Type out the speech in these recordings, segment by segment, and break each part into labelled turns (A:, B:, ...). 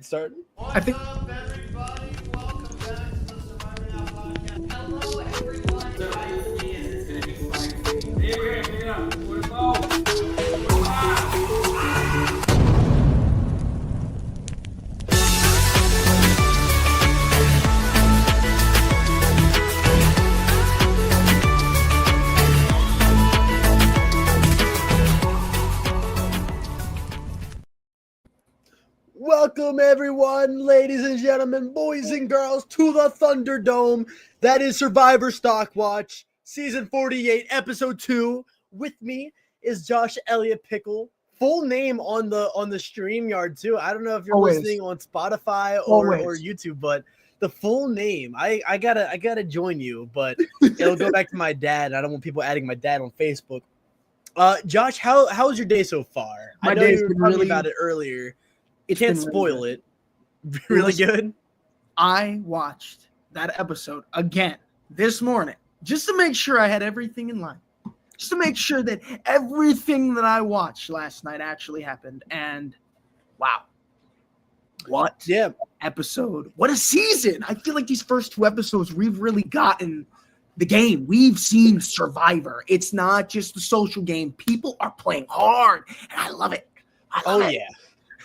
A: It's starting.
B: I think.
C: Up, everybody? Welcome back to the Survivor Now podcast. Hello, everyone.
A: Welcome, everyone, ladies and gentlemen, boys and girls, to the Thunderdome. That is Survivor Stockwatch, Season 48, Episode 2. With me is Josh Elliott Pickle. Full name on the StreamYard, too. I don't know if you're listening on Spotify or YouTube, but the full name, I gotta join you, but it'll go back to my dad. I don't want people adding my dad on Facebook. Josh, how was your day so far? I know you were talking about it earlier. You can't spoil it. Really good.
B: I watched that episode again this morning just to make sure I had everything in line. Just to make sure that everything that I watched last night actually happened. And wow. What episode? What a season. I feel like these first two episodes, we've really gotten the game. We've seen Survivor. It's not just the social game. People are playing hard, and I love it.
A: Yeah.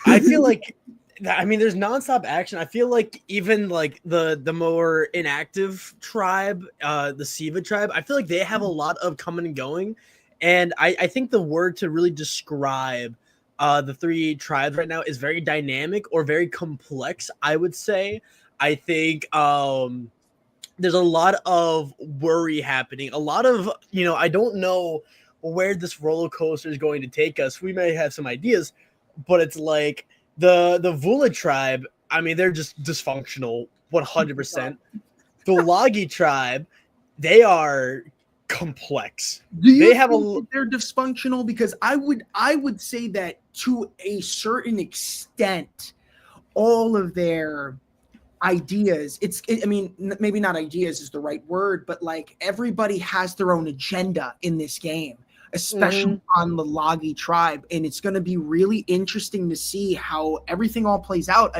A: I feel like, there's nonstop action. I feel like even like the more inactive tribe, the Siva tribe, I feel like they have a lot of coming and going. And I think the word to really describe the three tribes right now is very dynamic or very complex, I would say. I think there's a lot of worry happening. A lot of, I don't know where this roller coaster is going to take us. We may have some ideas, but it's like the Vula tribe, they're just dysfunctional 100%. The Lagi tribe, they are complex.
B: Do you think they're dysfunctional? Because I would say that to a certain extent, all of their ideas, maybe not ideas is the right word, but like everybody has their own agenda in this game, especially on the Lagi tribe. And it's going to be really interesting to see how everything all plays out.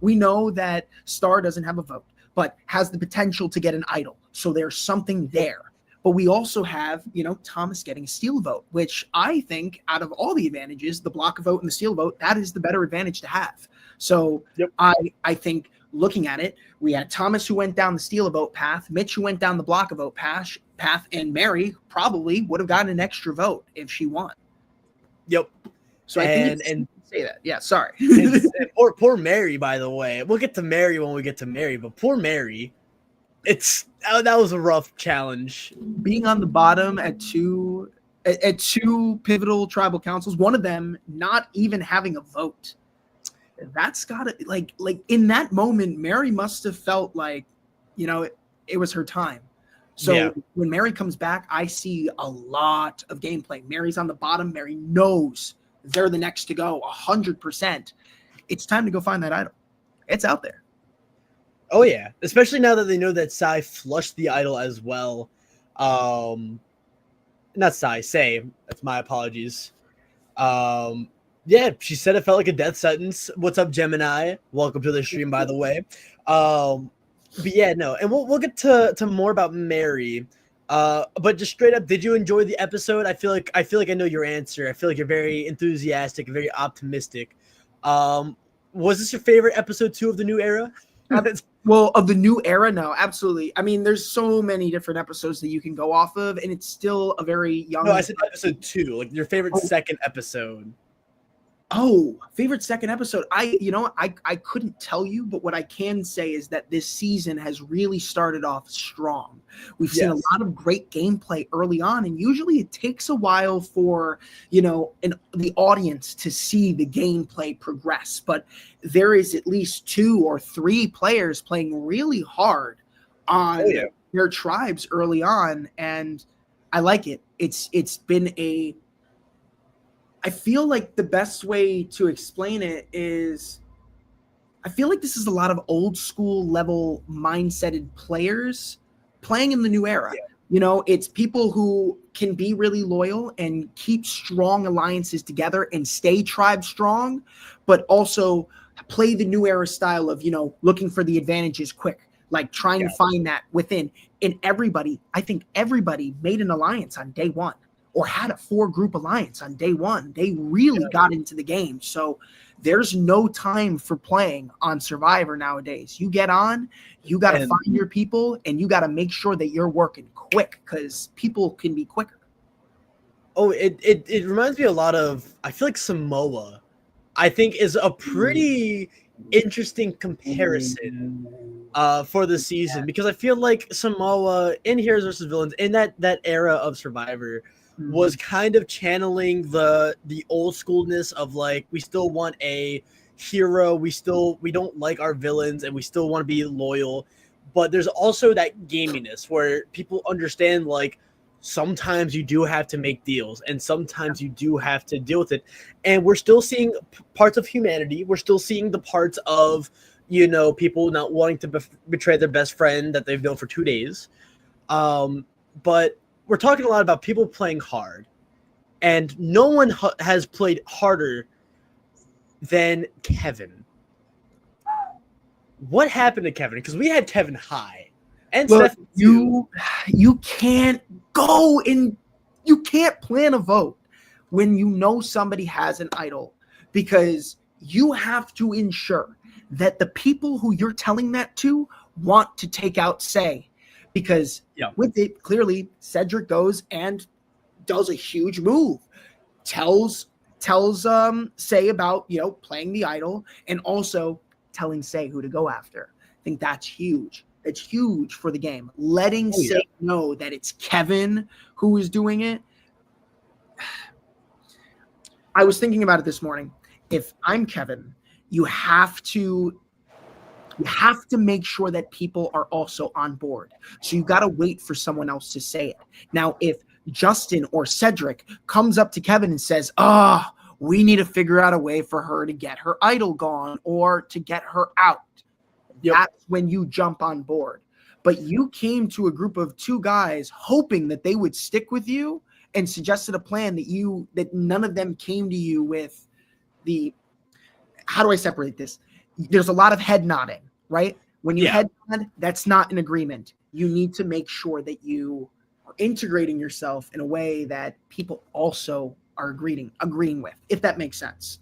B: We know that Star doesn't have a vote, but has the potential to get an idol. So there's something there. But we also have, Thomas getting a steal vote, which I think out of all the advantages, the block vote and the steal vote, that is the better advantage to have. So I think looking at it, we had Thomas who went down the steal vote path, Mitch who went down the block vote path, and Mary probably would have gotten an extra vote if she won.
A: Yep.
B: So I think say that. Yeah, sorry.
A: and poor Mary, by the way. We'll get to Mary when we get to Mary, but poor Mary, that was a rough challenge.
B: Being on the bottom at two pivotal tribal councils, one of them not even having a vote. That's gotta like in that moment, Mary must have felt like, it was her time. So when Mary comes back, I see a lot of gameplay. Mary's on the bottom. Mary knows they're the next to go 100%. It's time to go find that idol. It's out there.
A: Oh yeah, especially now that they know that Sai flushed the idol as well. Not Sai, Say. That's my apologies. Yeah, she said it felt like a death sentence. What's up, Gemini? Welcome to the stream, by the way. But yeah, no, and we'll get to more about Mary. But just straight up, did you enjoy the episode? I feel like I know your answer. I feel like you're very enthusiastic, very optimistic. Was this your favorite episode 2 of the new era?
B: Well, of the new era, no, absolutely. There's so many different episodes that you can go off of, and it's still a very young.
A: No, I said episode 2, like your favorite second episode.
B: Oh, favorite second episode. I couldn't tell you, but what I can say is that this season has really started off strong. We've seen a lot of great gameplay early on, and usually it takes a while for, the audience to see the gameplay progress. But there is at least 2 or 3 players playing really hard on their tribes early on, and I like it. It's been I feel like the best way to explain it is I feel like this is a lot of old school level mindseted players playing in the new era. It's people who can be really loyal and keep strong alliances together and stay tribe strong, but also play the new era style of, looking for the advantages quick, like trying to find that within. And I think everybody made an alliance on day one or had a 4-group alliance on day one. They really got into the game. So there's no time for playing on Survivor nowadays. You get on, you got to find your people, and you got to make sure that you're working quick because people can be quicker.
A: Oh, it reminds me a lot of, I feel like Samoa, I think, is a pretty interesting comparison for the season, because I feel like Samoa in Heroes vs. Villains in that era of Survivor was kind of channeling the old schoolness of like, we still want a hero, we don't like our villains, and we still want to be loyal, but there's also that gaminess where people understand like sometimes you do have to make deals and sometimes you do have to deal with it. And we're still seeing parts of humanity. We're still seeing the parts of, people not wanting to betray their best friend that they've known for 2 days. But we're talking a lot about people playing hard, and no one has played harder than Kevin. What happened to Kevin? Because we had Kevin high. And
B: Look,
A: Steph,
B: you can't go and you can't plan a vote when you know somebody has an idol, because you have to ensure that the people who you're telling that to want to take out Say, because with it, clearly Cedric goes and does a huge move, tells Say about, playing the idol, and also telling Say who to go after. I think that's huge. It's huge for the game. Letting Say know that it's Kevin who is doing it. I was thinking about it this morning. If I'm Kevin, you have to make sure that people are also on board. So you got to wait for someone else to say it. Now, if Justin or Cedric comes up to Kevin and says, we need to figure out a way for her to get her idol gone or to get her out, that's when you jump on board. But you came to a group of 2 guys hoping that they would stick with you and suggested a plan that none of them came to you with how do I separate this? There's a lot of head nodding, right? When you head nod, that's not an agreement. You need to make sure that you are integrating yourself in a way that people also are agreeing with, if that makes sense.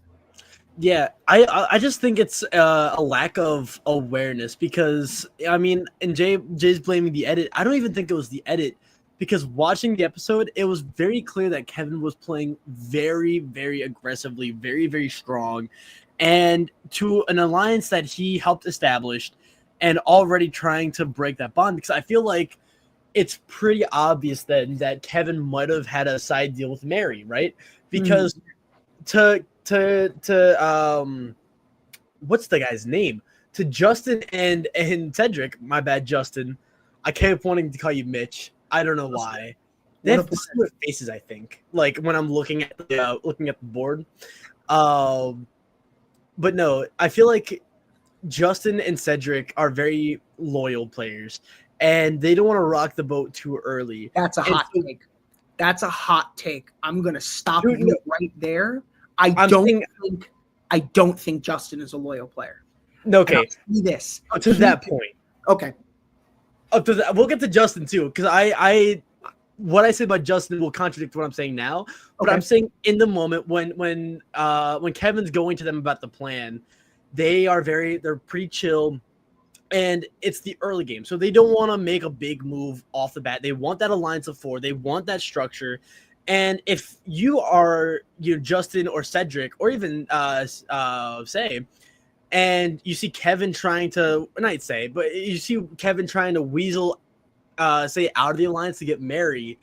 A: Yeah, I just think it's a lack of awareness, because and Jay's blaming the edit. I don't even think it was the edit, because watching the episode, it was very clear that Kevin was playing very, very aggressively, very, very strong, and to an alliance that he helped establish, and already trying to break that bond. Because I feel like it's pretty obvious that Kevin might have had a side deal with Mary, right? Because to what's the guy's name? To Justin and Cedric, my bad, Justin. I kept wanting to call you Mitch. I don't know why. They have similar faces, I think. Like when I'm looking at the board. But no, I feel like Justin and Cedric are very loyal players, and they don't want to rock the boat too early.
B: That's a hot take. That's a hot take. I'm gonna stop you right there. I don't think Justin is a loyal player.
A: Okay.
B: This
A: up to that point.
B: Okay.
A: Up to that, we'll get to Justin too, because what I say about Justin will contradict what I'm saying now. But I'm saying in the moment when Kevin's going to them about the plan, they're pretty chill, and it's the early game, so they don't want to make a big move off the bat. They want that alliance of 4. They want that structure. And if you are Justin or Cedric or even Say, and you see Kevin trying to weasel Say out of the alliance to get Mary,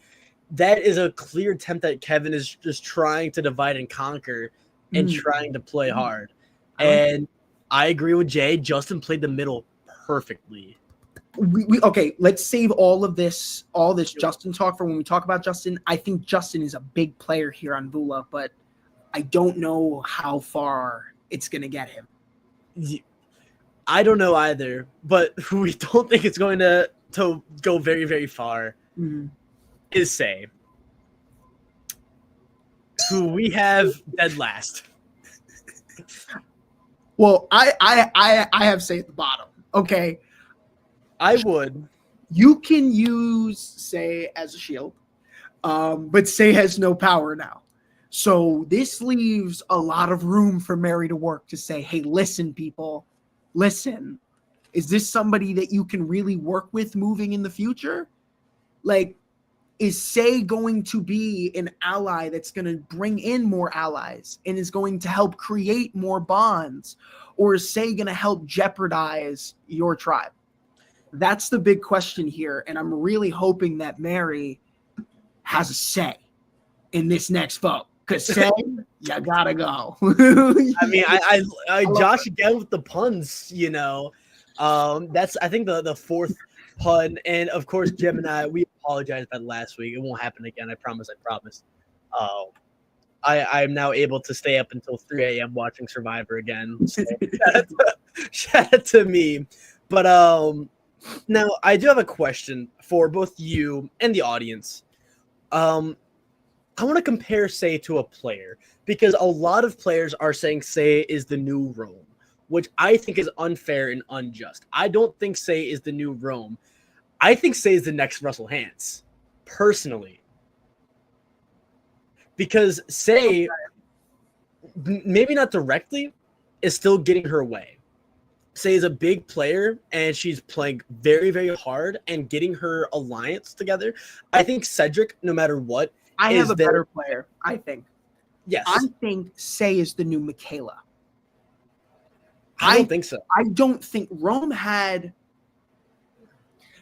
A: that is a clear attempt that Kevin is just trying to divide and conquer and trying to play hard. And I agree with Jay. Justin played the middle perfectly.
B: Let's save all this Justin talk for when we talk about Justin. I think Justin is a big player here on Vula, but I don't know how far it's going to get him.
A: I don't know either, but who we don't think it's going to go very, very far is Say, who we have dead last.
B: Well, I have Say at the bottom. Okay,
A: I would.
B: you can use Say as a shield, but Say has no power now. So this leaves a lot of room for Mary to work to say, hey, listen, people, listen. Is this somebody that you can really work with moving in the future? Like, is Say going to be an ally that's going to bring in more allies and is going to help create more bonds? Or is Say going to help jeopardize your tribe? That's the big question here. And I'm really hoping that Mary has a say in this next vote. Because Say, you gotta go.
A: I mean, I
B: love
A: Josh again with the puns, That's I think the fourth pun, and of course Gemini. We apologize about last week. It won't happen again. I promise. I'm now able to stay up until 3 a.m. watching Survivor again. So shout out to me. But now I do have a question for both you and the audience. I want to compare Say to a player because a lot of players are saying Say is the new Rome, which I think is unfair and unjust. I don't think Say is the new Rome. I think Say is the next Russell Hantz, personally. Because Say, maybe not directly, is still getting her way. Say is a big player, and she's playing very, very hard and getting her alliance together. I think Cedric, no matter what,
B: I have a better player, I think.
A: Yes.
B: I think Say is the new Michaela.
A: I don't think so.
B: I don't think Rome had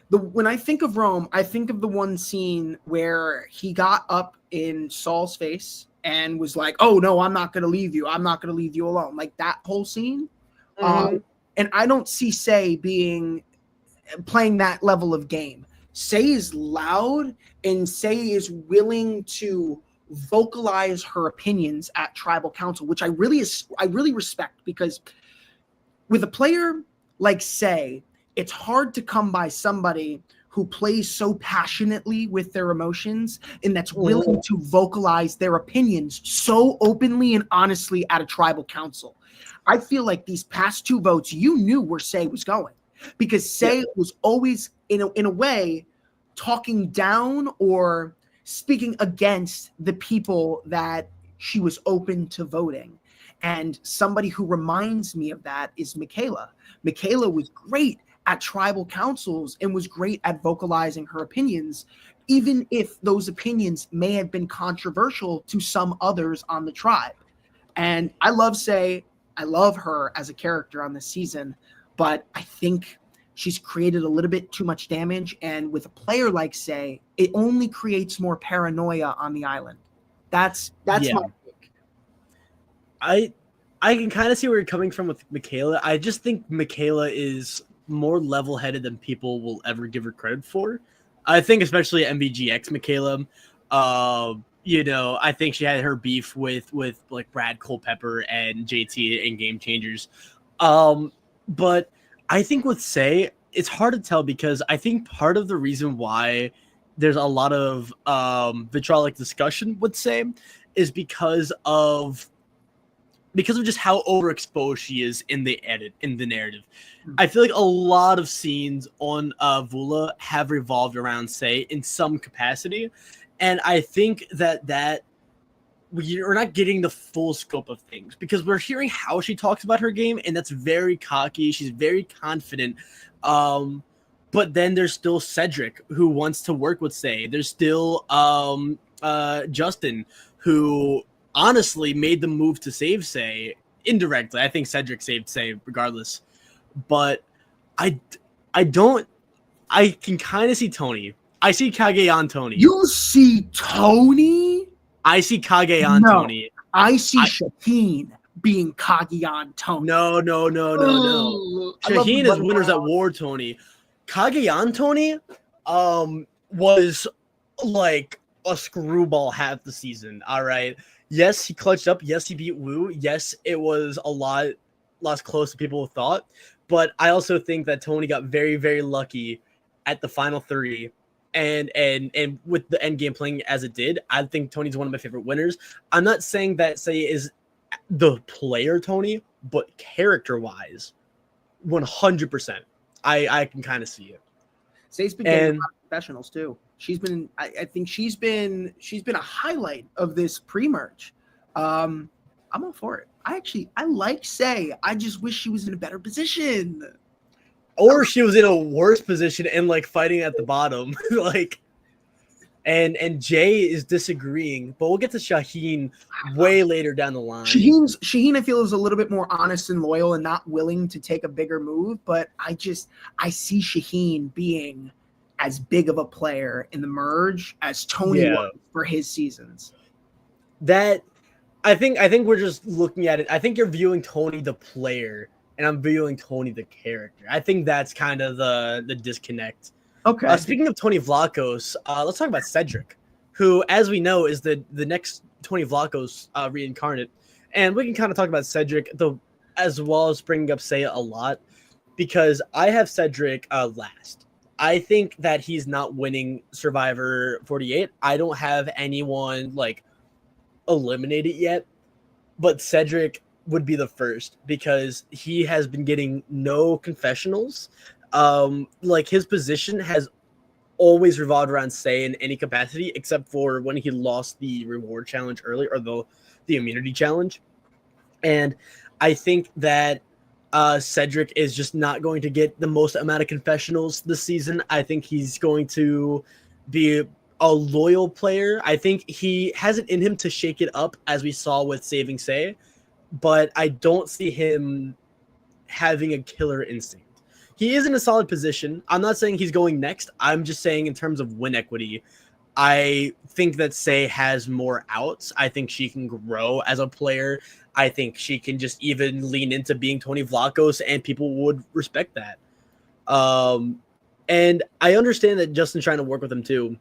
B: when I think of Rome, I think of the one scene where he got up in Saul's face and was like, "Oh no, I'm not going to leave you. I'm not going to leave you alone." Like that whole scene. And I don't see Say playing that level of game. Say is loud and Say is willing to vocalize her opinions at tribal council, which I really respect, because with a player like Say, it's hard to come by somebody who plays so passionately with their emotions and that's willing to vocalize their opinions so openly and honestly at a tribal council. I feel like these past two votes, you knew where Say was going, because Say was always in a way talking down or speaking against the people that she was open to voting. And somebody who reminds me of that is Michaela. Michaela was great at tribal councils and was great at vocalizing her opinions, even if those opinions may have been controversial to some others on the tribe. And I love Say. I love her as a character on this season, but I think she's created a little bit too much damage. And with a player like Say, it only creates more paranoia on the island. That's my pick.
A: I can kind of see where you're coming from with Michaela. I just think Michaela is more level-headed than people will ever give her credit for. I think especially MVGX Michaela, I think she had her beef with like Brad Culpepper and JT in Game Changers. But I think with Say, it's hard to tell, because I think part of the reason why there's a lot of vitriolic discussion with Say is because of just how overexposed she is in the narrative. I feel like a lot of scenes on Vula have revolved around Say in some capacity, and I think that we're not getting the full scope of things, because we're hearing how she talks about her game, and that's very cocky. She's very confident. But then there's still Cedric, who wants to work with Say. There's still Justin, who honestly made the move to save Say indirectly. I think Cedric saved Say regardless. But I can kind of see Tony. I see Kage on Tony.
B: You see Tony?
A: I see Kage on Tony.
B: I see Shaheen being Kage on Tony.
A: No. Shaheen is Winners at War Tony. Kage on Tony was like a screwball half the season. All right. Yes, he clutched up. Yes, he beat Wu. Yes, it was a lot less close than people thought. But I also think that Tony got very, very lucky at the final 3. And with the end game playing as it did, I think Tony's one of my favorite winners. I'm not saying that Say is the player Tony, but character-wise, 100%, I can kind of see it.
B: Say's been getting a
A: And
B: lot of professionals too. She's been, I think she's been a highlight of this pre-merge. I'm all for it. I like Say. I just wish she was in a better position.
A: or she was in a worse position and like fighting at the bottom, like. And Jay is disagreeing, but we'll get to Shaheen way later down the line.
B: Shaheen, I feel, is a little bit more honest and loyal and not willing to take a bigger move. But I see Shaheen being as big of a player in the merge as Tony was for his seasons.
A: That I think we're just looking at it. I think you're viewing Tony the player, and I'm viewing Tony the character. I think that's kind of the disconnect.
B: Okay.
A: Speaking of Tony Vlachos, let's talk about Cedric, who, as we know, is the next Tony Vlachos reincarnate. And we can kind of talk about Cedric, as well as bringing up Seiya a lot, because I have Cedric last. I think that he's not winning Survivor 48. I don't have anyone like eliminated yet, but Cedric would be the first because he has been getting no confessionals. Like his position has always revolved around Say in any capacity, except for when he lost the reward challenge early, or the immunity challenge. And I think that Cedric is just not going to get the most amount of confessionals this season. I think he's going to be a loyal player. I think he has it in him to shake it up, as we saw with Saving Say, but I don't see him having a killer instinct. He is in a solid position. I'm not saying he's going next. I'm just saying in terms of win equity, I think that Say has more outs. I think she can grow as a player. I think she can just even lean into being Tony Vlachos, and people would respect that. And I understand that Justin's trying to work with him too.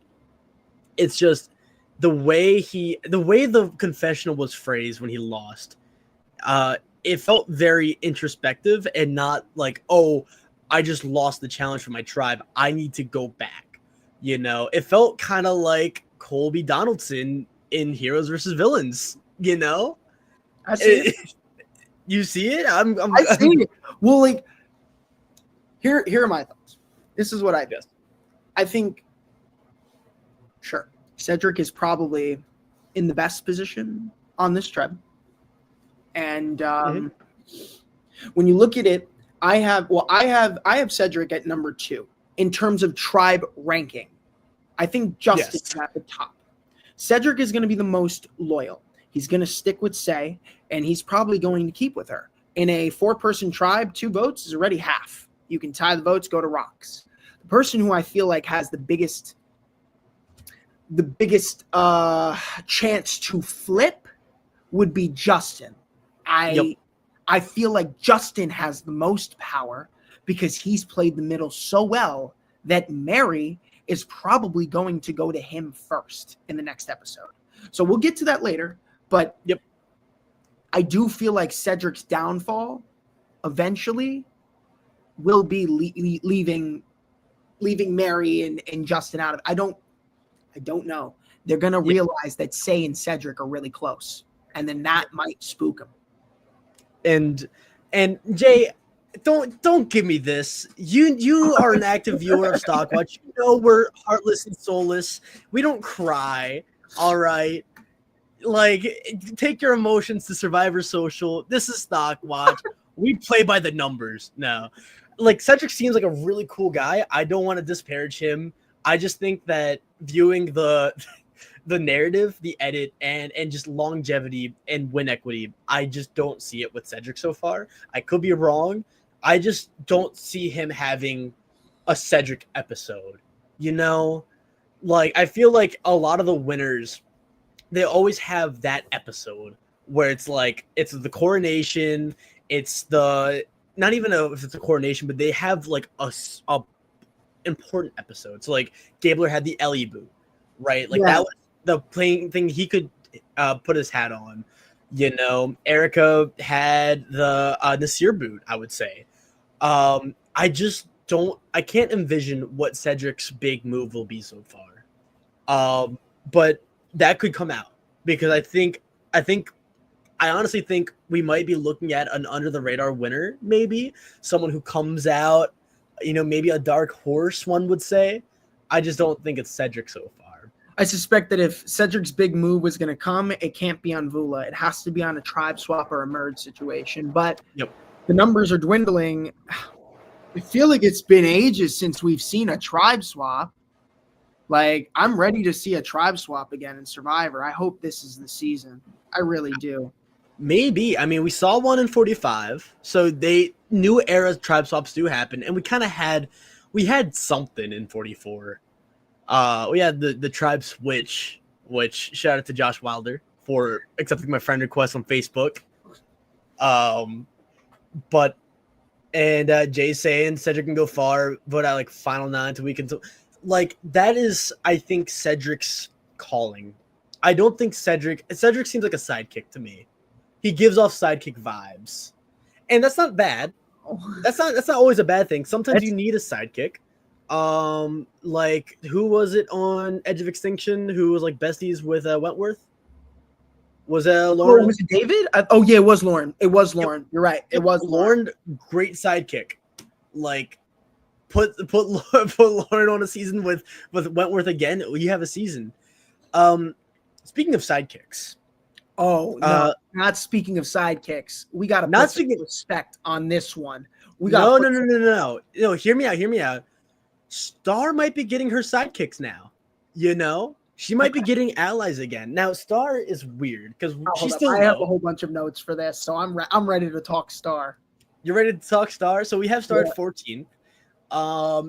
A: It's just the way the confessional was phrased when he lost. It felt very introspective and not like, oh, I just lost the challenge for my tribe, I need to go back. You know, it felt kind of like Colby Donaldson in Heroes versus Villains. You know,
B: I see it.
A: You see it?
B: I see it. Well, like here are my thoughts. This is what I guess. I think, sure, Cedric is probably in the best position on this tribe, and when you look at it, I have Cedric at number 2 in terms of tribe ranking. I think Justin's at the top. Cedric is going to be the most loyal. He's going to stick with Say, and he's probably going to keep with her. In a 4-person tribe, 2 votes is already half. You can tie the votes, go to rocks. The person who I feel like has the biggest chance to flip would be Justin. I feel like Justin has the most power because he's played the middle so well that Mary is probably going to go to him first in the next episode. So we'll get to that later, but I do feel like Cedric's downfall eventually will be leaving Mary and Justin out of it. I don't know. They're going to realize that Say and Cedric are really close, and then that might spook them.
A: And Jay, don't give me this. You are an active viewer of Stockwatch. You know we're heartless and soulless. We don't cry. All right. Like, take your emotions to Survivor Social. This is Stockwatch. We play by the numbers now. Like, Cedric seems like a really cool guy. I don't want to disparage him. I just think that viewing the narrative, the edit, and just longevity and win equity, I just don't see it with Cedric so far. I could be wrong. I just don't see him having a Cedric episode. You know? Like, I feel like a lot of the winners, they always have that episode where it's like, it's the coronation, it's the, not even if it's a coronation, but they have like a important episode. So like Gabler had the Ellie boot, right? Like that was the playing thing he could put his hat on. You know, Erica had the Nasir boot, I would say. I can't envision what Cedric's big move will be so far. But that could come out because I think I honestly think we might be looking at an under the radar winner, maybe someone who comes out, maybe a dark horse, one would say. I just don't think it's Cedric so far.
B: I suspect that if Cedric's big move was going to come, it can't be on Vula. It has to be on a tribe swap or a merge situation. But the numbers are dwindling. I feel like it's been ages since we've seen a tribe swap. Like, I'm ready to see a tribe swap again in Survivor. I hope this is the season. I really do.
A: Maybe. I mean, we saw one in 45, so new era tribe swaps do happen, and we had something in 44. We had the tribe switch, which shout out to Josh Wilder for accepting my friend request on Facebook. Jay saying Cedric can go far, vote out like final 9 to weekend. Like, that is, I think, Cedric's calling. I don't think Cedric seems like a sidekick to me. He gives off sidekick vibes, and that's not bad. That's not always a bad thing. Sometimes you need a sidekick. Like, who was it on Edge of Extinction who was like besties with Wentworth? Was it Lauren?
B: Was it David? It was Lauren. It was Lauren. Yep. You're right. It was
A: Lauren. Great sidekick. Like, put Lauren on a season with Wentworth again. You have a season. Speaking of sidekicks.
B: Oh, no, not speaking of sidekicks. We got to put some respect on this one.
A: No. Hear me out. Star might be getting her sidekicks now. She might be getting allies again. Now, Star is weird because she's still.
B: I have a whole bunch of notes for this, so I'm ready to talk Star.
A: You're ready to talk Star? So we have Star at 14.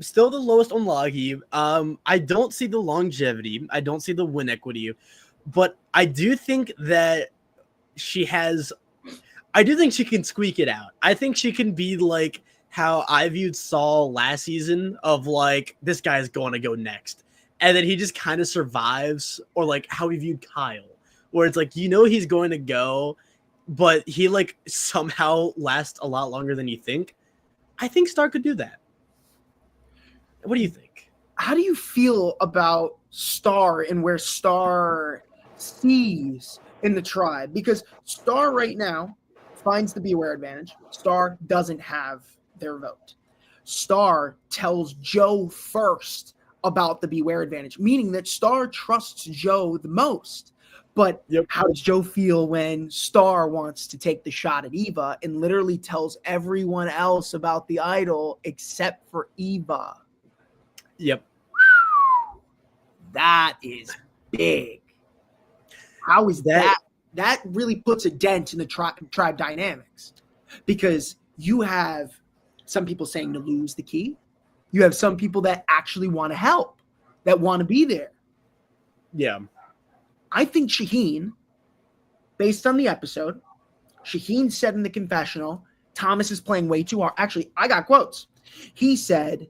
A: Still the lowest on Loggy. I don't see the longevity. I don't see the win equity. But I do think that I do think she can squeak it out. I think she can be like how I viewed Saul last season of like, this guy's going to go next. And then he just kind of survives, or like how we viewed Kyle, where it's like, he's going to go, but he like somehow lasts a lot longer than you think. I think Star could do that. What do you think?
B: How do you feel about Star and where Star sees in the tribe? Because Star right now finds the beware advantage. Star doesn't have their vote. Star tells Joe first about the beware advantage, meaning that Star trusts Joe the most. But how does Joe feel when Star wants to take the shot at Eva and literally tells everyone else about the idol except for Eva?
A: Yep.
B: That is big. How is that? That really puts a dent in the tribe dynamics, because you have some people saying to lose the key. You have some people that actually want to help, that want to be there.
A: Yeah.
B: I think Shaheen, based on the episode, Shaheen said in the confessional, Thomas is playing way too hard. Actually, I got quotes. He said,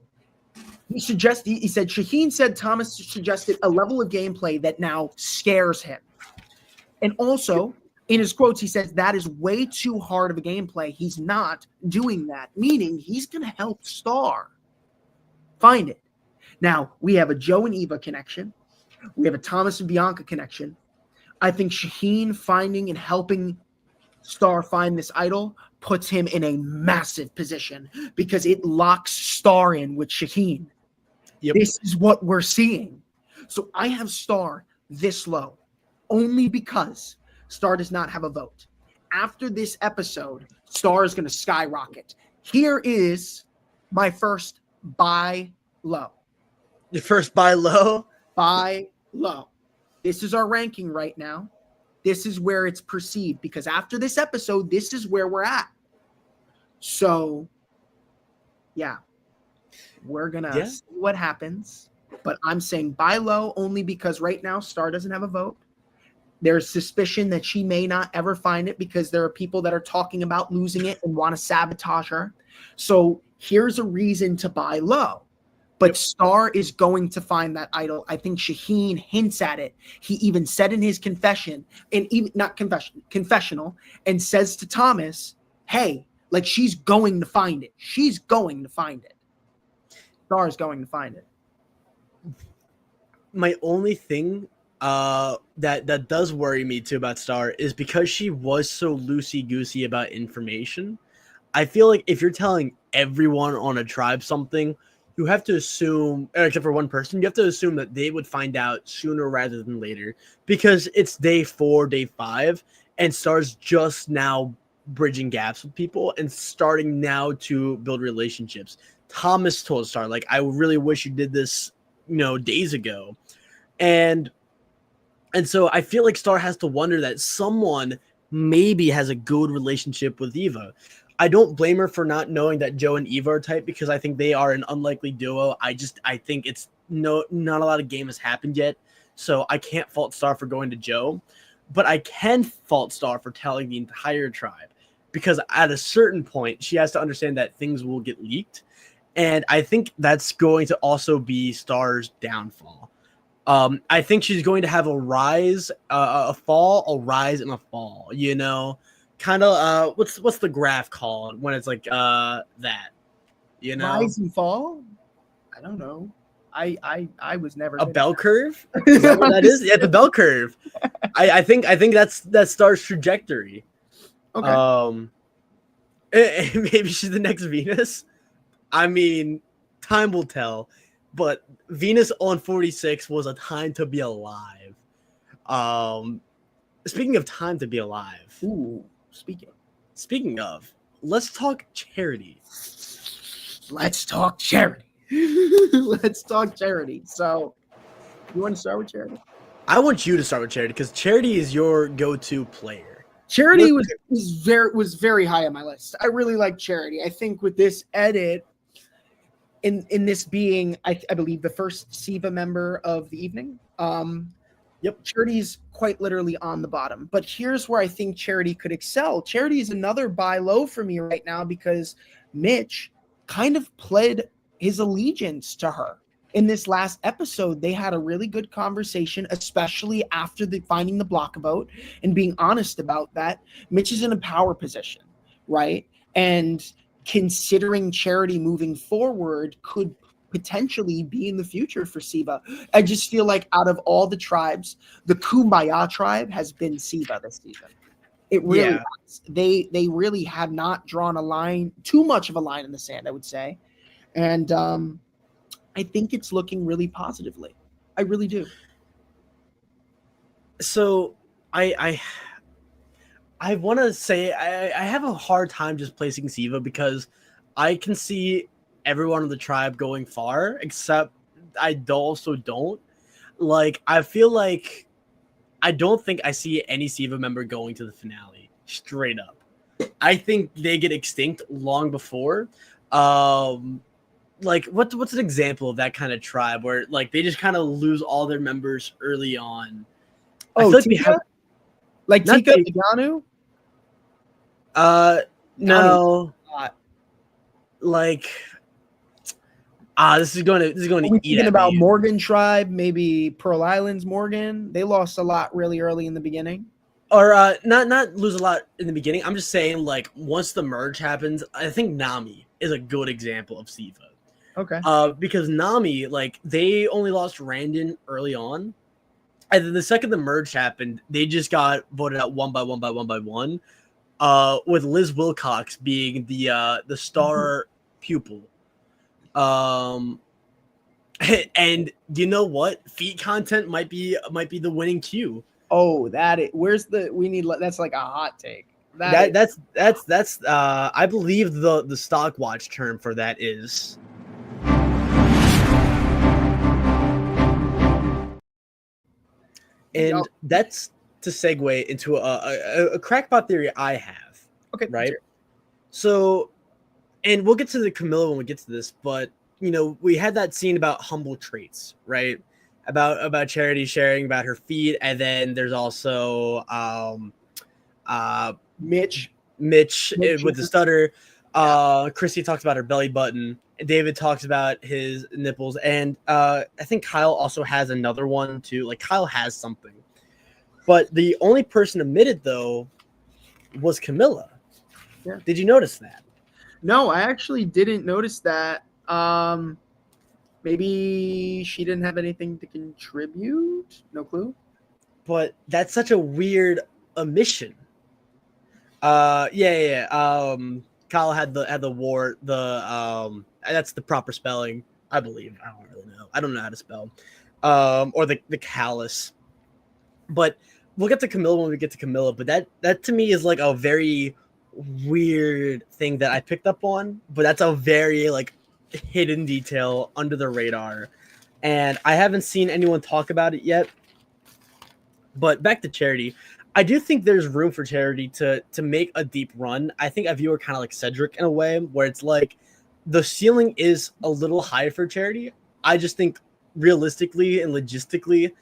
B: Shaheen said Thomas suggested a level of gameplay that now scares him. And also, in his quotes, he says that is way too hard of a gameplay. He's not doing that, meaning he's going to help Star find it. Now, we have a Joe and Eva connection. We have a Thomas and Bianca connection. I think Shaheen finding and helping Star find this idol puts him in a massive position, because it locks Star in with Shaheen.
A: Yep.
B: This is what we're seeing. So I have Star this low only because Star does not have a vote. After this episode, Star is going to skyrocket. Here is my first buy low.
A: Your first buy low?
B: Buy low. This is our ranking right now. This is where it's perceived, because after this episode, this is where we're at. So, yeah, we're going to see what happens. But I'm saying buy low only because right now Star doesn't have a vote. There's suspicion that she may not ever find it, because there are people that are talking about losing it and want to sabotage her. So here's a reason to buy low. But Star is going to find that idol. I think Shaheen hints at it. He even said in his confessional, and says to Thomas, hey, like, she's going to find it. She's going to find it. Star is going to find it.
A: My only thing that does worry me too about Star is because she was so loosey goosey about information. I feel like if you're telling everyone on a tribe something, you have to assume, except for one person, you have to assume that they would find out sooner rather than later because it's day 4, day 5, and Star's just now bridging gaps with people and starting now to build relationships. Thomas told Star, like, I really wish you did this, days ago. And so I feel like Star has to wonder that someone maybe has a good relationship with Eva. I don't blame her for not knowing that Joe and Eva are tight because I think they are an unlikely duo. I think it's not a lot of game has happened yet, so I can't fault Star for going to Joe, but I can fault Star for telling the entire tribe because at a certain point she has to understand that things will get leaked, and I think that's going to also be Star's downfall. I think she's going to have a rise, a fall, a rise, and a fall. Kind of. What's the graph called when it's like that?
B: Rise and fall. I don't know. I was never
A: a bell curve. Is that what that is? Yeah, the bell curve. I think that's Star's trajectory.
B: Okay.
A: Maybe she's the next Venus. I mean, time will tell. But Venus on 46 was a time to be alive. Speaking of time to be alive.
B: Ooh,
A: Speaking of, let's talk charity.
B: Let's talk charity. So, you want to start with charity?
A: I want you to start with charity because charity is your go-to player.
B: Charity was very high on my list. I really like charity. I think with this edit, in this being, I believe the first SIVA member of the evening.
A: Yep.
B: Charity's quite literally on the bottom. But here's where I think Charity could excel. Charity is another buy low for me right now because Mitch kind of pled his allegiance to her. In this last episode, they had a really good conversation, especially after finding the blockabout and being honest about that. Mitch is in a power position, right? And considering Charity moving forward could potentially be in the future for SIVA. I just feel like out of all the tribes, the Kumbaya tribe has been SIVA this season. It really has. They really have not drawn a line, too much of a line in the sand, I would say. And I think it's looking really positively. I really do.
A: So I want to say I have a hard time just placing SIVA because I can see everyone in the tribe going far, except I also don't. Like, I feel like I don't think I see any SIVA member going to the finale, straight up. I think they get extinct long before. Like, what's an example of that kind of tribe where, like, they just kind of lose all their members early on?
B: Oh, Tika? Like Tika Naganu?
A: No. Like, this is going to eat
B: thinking
A: at
B: about
A: me.
B: Morgan tribe, maybe Pearl Islands Morgan. They lost a lot really early in the beginning.
A: Or not lose a lot in the beginning. I'm just saying, like, once the merge happens, I think Nami is a good example of SIVA.
B: Okay.
A: Because Nami, like, they only lost Randon early on. And then the second the merge happened, they just got voted out one by one. With Liz Wilcox being the star pupil. And you know what? Feet content might be the winning cue.
B: Oh, that's like a hot take.
A: That's I believe the Stockwatch term for that is. And that's to segue into a crackpot theory I have.
B: Okay.
A: Right. So, and we'll get to the Camilla when we get to this, but we had that scene about humble traits, right? About Charity sharing about her feet, and then there's also
B: Mitch
A: with the stutter. Chrissy talks about her belly button. David talks about his nipples, and I think Kyle also has another one too. Like, Kyle has something, but the only person omitted though was Camilla.
B: Yeah.
A: Did you notice that?
B: No, I actually didn't notice that. Maybe she didn't have anything to contribute. No clue.
A: but that's such a weird omission. Kyle had the war, that's the proper spelling, I believe. I don't really know. I don't know how to spell. Or the callus. But we'll get to Camilla when we get to Camilla, but that to me is like a very weird thing that I picked up on, but that's a very like hidden detail under the radar. And I haven't seen anyone talk about it yet. But back to Charity. I do think there's room for Charity to make a deep run. I think I view her kind of like Cedric in a way, where it's like the ceiling is a little high for Charity. I just think realistically and logistically,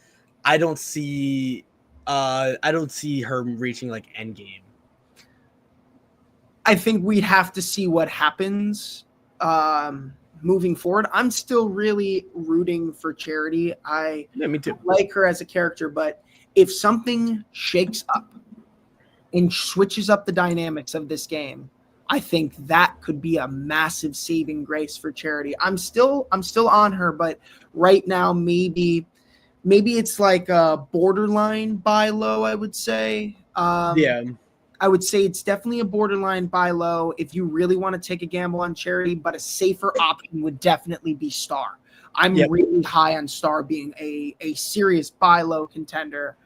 A: I don't see her reaching like endgame.
B: I think we'd have to see what happens moving forward. I'm still really rooting for Charity.
A: Me too.
B: Like her as a character, but if something shakes up and switches up the dynamics of this game, I think that could be a massive saving grace for Charity. I'm still on her, but right now maybe it's like a borderline buy low, I would say. I would say it's definitely a borderline buy low if you really want to take a gamble on Charity, but a safer option would definitely be Star. I'm really high on Star being a serious buy low contender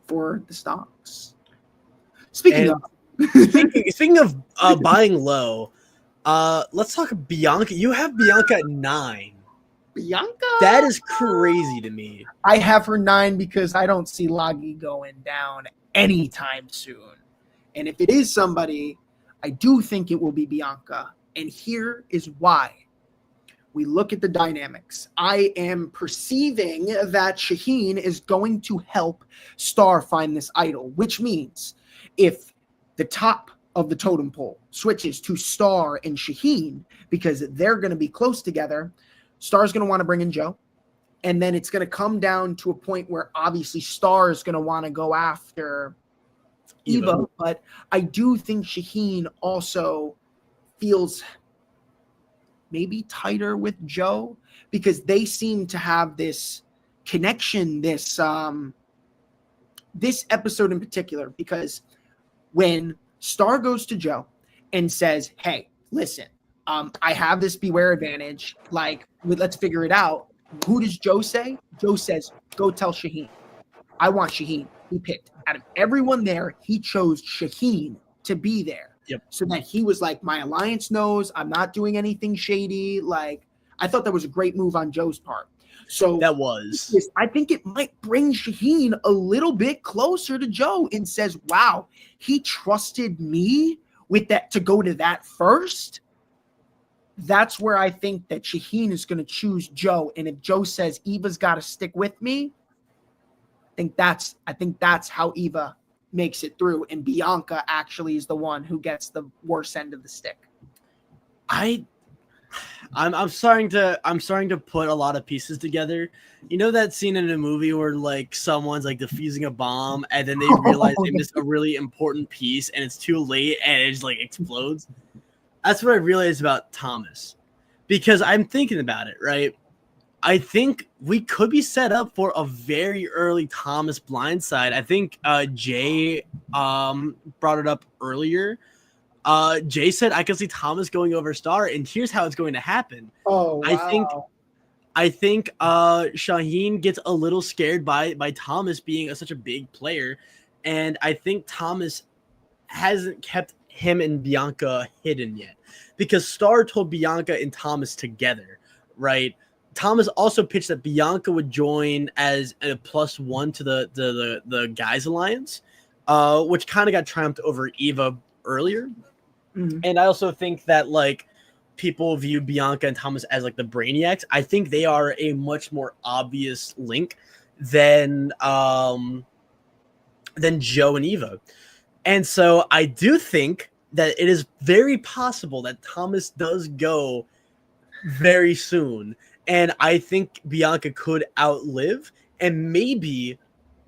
B: for the stocks. Speaking
A: of buying low, let's talk Bianca. You have Bianca at 9.
B: Bianca?
A: That is crazy to me.
B: I have her 9 because I don't see Lagi going down anytime soon. And if it is somebody, I do think it will be Bianca. And here is why. We look at the dynamics. I am perceiving that Shaheen is going to help Star find this idol, which means if the top of the totem pole switches to Star and Shaheen, because they're going to be close together, Star's going to want to bring in Joe. And then it's going to come down to a point where obviously Star is going to want to go after Eva. But I do think Shaheen also feels maybe tighter with Joe because they seem to have this connection, this episode in particular, because when Star goes to Joe and says, hey, listen, I have this beware advantage. Like, let's figure it out. Who does Joe say? Joe says, go tell Shaheen. I want Shaheen. He picked. Out of everyone there, he chose Shaheen to be there.
A: Yep.
B: So that he was like, my alliance knows I'm not doing anything shady. Like, I thought that was a great move on Joe's part. So
A: that was.
B: I think it might bring Shaheen a little bit closer to Joe and says, wow, he trusted me with that to go to that first. That's where I think that Shaheen is going to choose Joe. And if Joe says Eva's got to stick with me, I think that's how Eva makes it through, and Bianca actually is the one who gets the worst end of the stick.
A: I'm starting to put a lot of pieces together. You know that scene in a movie where like someone's like defusing a bomb and then they realize they missed a really important piece and it's too late and it just like explodes? That's what I realized about Thomas, because I'm thinking about it, right? I think we could be set up for a very early Thomas blindside. I think Jay brought it up earlier. Jay said I could see Thomas going over Star, and here's how it's going to happen.
B: Oh, wow.
A: I think Shaheen gets a little scared by Thomas being such a big player, and I think Thomas hasn't kept him and Bianca hidden yet, because Star told Bianca and Thomas together, right? Thomas also pitched that Bianca would join as a +1 to the guys alliance, which kind of got triumphed over Eva earlier. Mm-hmm. And I also think that like people view Bianca and Thomas as like the brainiacs. I think they are a much more obvious link than Joe and Eva. And so I do think that it is very possible that Thomas does go very soon. And I think Bianca could outlive, and maybe,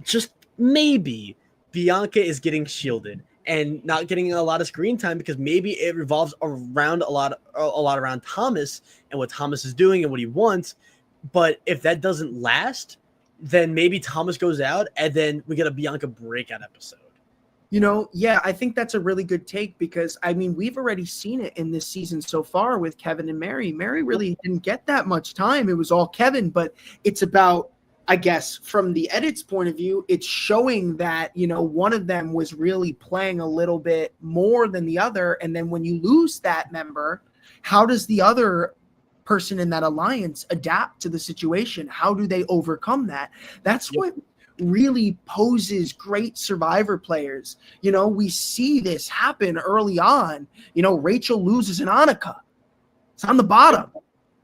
A: just maybe, Bianca is getting shielded and not getting a lot of screen time because maybe it revolves around a lot around Thomas and what Thomas is doing and what he wants. But if that doesn't last, then maybe Thomas goes out, and then we get a Bianca breakout episode.
B: Yeah, I think that's a really good take because, I mean, we've already seen it in this season so far with Kevin and Mary. Mary really didn't get that much time. It was all Kevin, but it's about, I guess, from the edit's point of view, it's showing that, one of them was really playing a little bit more than the other. And then when you lose that member, how does the other person in that alliance adapt to the situation? How do they overcome that? That's what really poses great Survivor players. We see this happen early on. Rachel loses an Annika. It's on the bottom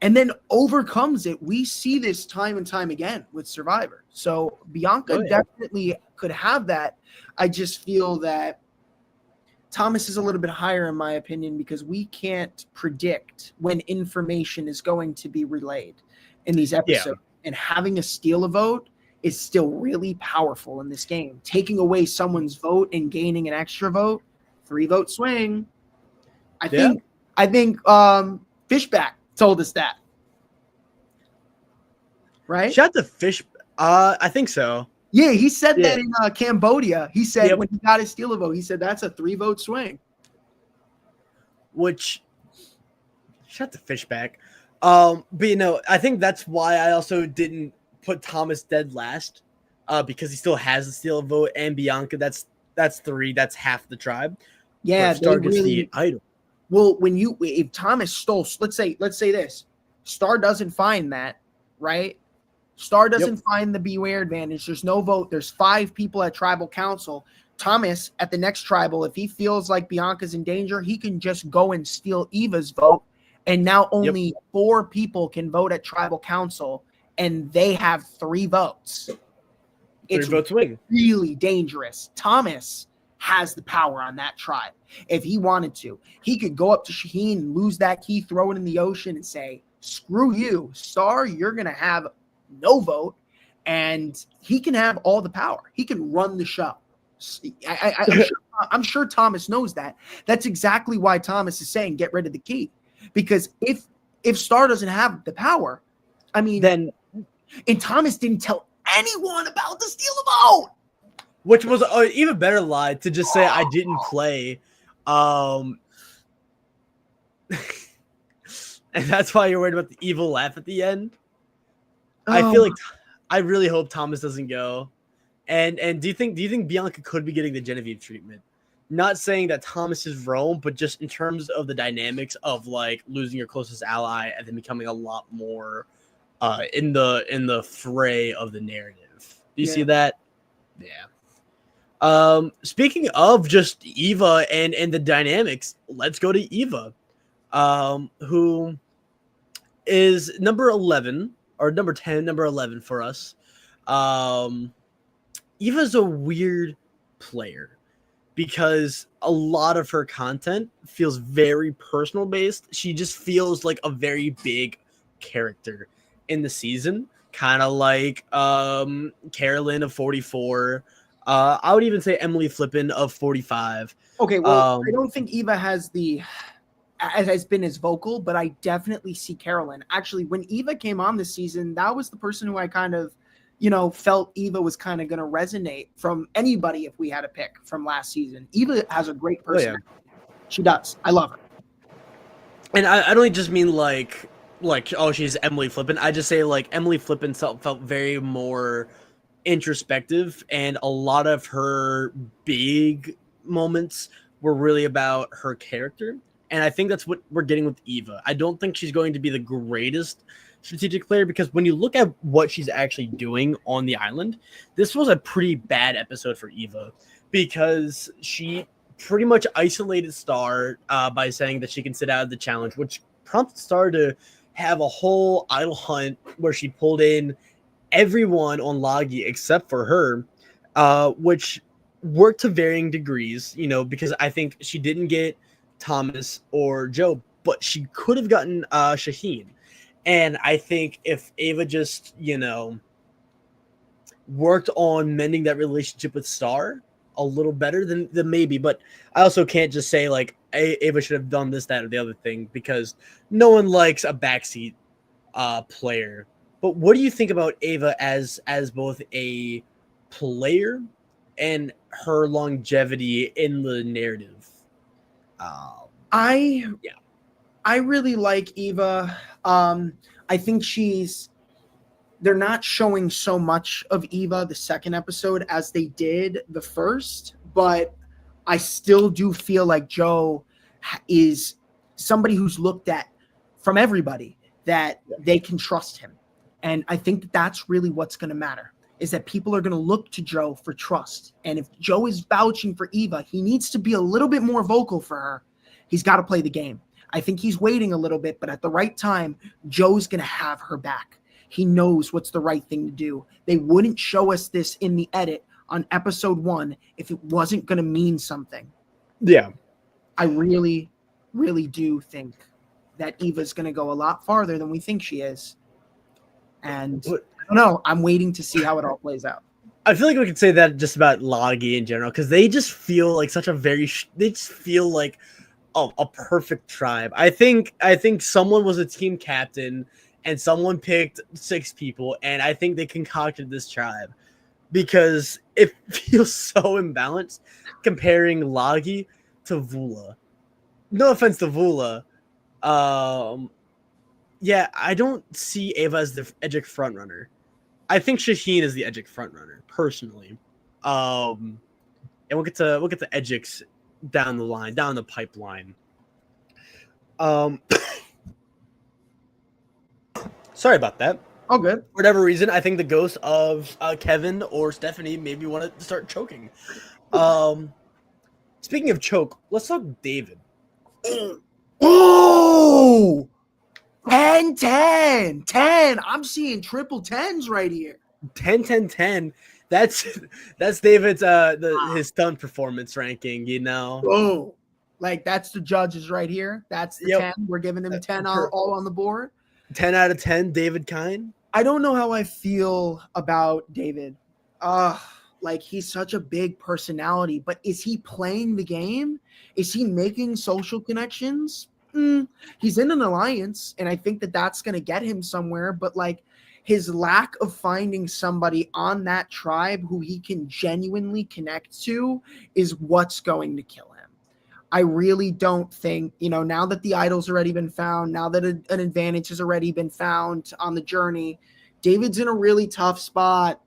B: and then overcomes it. We see this time and time again with Survivor. So Bianca definitely could have that. I just feel that Thomas is a little bit higher in my opinion because we can't predict when information is going to be relayed in these episodes. And having a steal a vote is still really powerful in this game. Taking away someone's vote and gaining an extra vote, 3-vote swing. I think Fishback told us that. Right?
A: Shout out to Fish. I think so.
B: Yeah, he said that in Cambodia. He said when he got his steal a vote, he said that's a 3-vote swing.
A: Which, shout out to Fishback. But I think that's why I also didn't put Thomas dead last, because he still has the steal a vote, and Bianca. That's 3. That's half the tribe.
B: Yeah,
A: Star gets the idol.
B: Well, if Thomas stole, let's say this, Star doesn't find that, right? Star doesn't find the beware advantage. There's no vote. There's 5 people at tribal council. Thomas at the next tribal, if he feels like Bianca's in danger, he can just go and steal Eva's vote. And now only 4 people can vote at tribal council, and they have 3 votes. It's
A: 3-vote swing.
B: Really dangerous. Thomas has the power on that tribe. If he wanted to, he could go up to Shaheen and lose that key, throw it in the ocean, and say, screw you, Star, you're going to have no vote. And he can have all the power. He can run the show. I'm sure Thomas knows that. That's exactly why Thomas is saying get rid of the key. Because if Star doesn't have the power, I mean, and Thomas didn't tell anyone about the steal a vote,
A: which was an even better lie to just say I didn't play, and that's why you're worried about the evil laugh at the end. I feel like I really hope Thomas doesn't go. And do you think Bianca could be getting the Genevieve treatment? Not saying that Thomas is wrong, but just in terms of the dynamics of like losing your closest ally and then becoming a lot more in the fray of the narrative. Do you see that? Yeah. Speaking of just Eva and the dynamics, let's go to Eva, who is number 11 or number 10, number 11 for us. Eva's a weird player because a lot of her content feels very personal based. She just feels like a very big character in the season, kind of like Carolyn of 44. I would even say Emily Flippin of 45.
B: Okay, well, I don't think Eva has been as vocal, but I definitely see Carolyn. Actually, when Eva came on this season, that was the person who I kind of, felt Eva was kind of going to resonate from anybody if we had a pick from last season. Eva has a great personality. She does. I love her.
A: And I don't just mean like, oh, she's Emily Flippin. I just say like Emily Flippin felt very more introspective, and a lot of her big moments were really about her character. And I think that's what we're getting with Eva. I don't think she's going to be the greatest strategic player because when you look at what she's actually doing on the island, this was a pretty bad episode for Eva because she pretty much isolated Star by saying that she can sit out of the challenge, which prompted Star to have a whole idol hunt where she pulled in everyone on Logie except for her, which worked to varying degrees, because I think she didn't get Thomas or Joe, but she could have gotten Shaheen. And I think if Ava just, worked on mending that relationship with Star a little better, then maybe. But I also can't just say, like, Ava should have done this, that, or the other thing, because no one likes a backseat player. But what do you think about Ava as both a player and her longevity in the narrative?
B: I
A: Yeah.
B: I really like Eva. I think they're not showing so much of Eva the second episode as they did the first, but I still do feel like Joe is somebody who's looked at from everybody that they can trust him. And I think that that's really what's going to matter, is that people are going to look to Joe for trust. And if Joe is vouching for Eva, he needs to be a little bit more vocal for her. He's got to play the game. I think he's waiting a little bit, but at the right time, Joe's going to have her back. He knows what's the right thing to do. They wouldn't show us this in the edit on episode 1 if it wasn't going to mean something.
A: Yeah.
B: I really, really do think that Eva's going to go a lot farther than we think she is. And I don't know. I'm waiting to see how it all plays out.
A: I feel like we could say that just about Logi in general, because they just feel like such a they just feel like a perfect tribe. I think someone was a team captain and someone picked 6 people, and I think they concocted this tribe because it feels so imbalanced comparing Logi to Vula. No offense to Vula. Yeah, I don't see Ava as the Edgic frontrunner. I think Shaheen is the Edgic frontrunner, personally. And we'll get to Edgics down the line, down the pipeline. Sorry about that.
B: Oh, good.
A: For whatever reason, I think the ghost of Kevin or Stephanie maybe wanted to start choking. Speaking of choke, let's talk David.
B: Oh! 10, 10, 10. I'm seeing triple 10s right here.
A: 10, 10, 10. That's David's his stunt performance ranking, you know.
B: Oh, like that's the judges right here. That's the 10. We're giving him 10 all on the board.
A: 10 out of 10, David Kine.
B: I don't know how I feel about David. Like he's such a big personality, but is he playing the game? Is he making social connections? He's in an alliance, and I think that that's going to get him somewhere, but like his lack of finding somebody on that tribe who he can genuinely connect to is what's going to kill him. I really don't think, now that the idol's already been found, now that an advantage has already been found on the journey, David's in a really tough spot.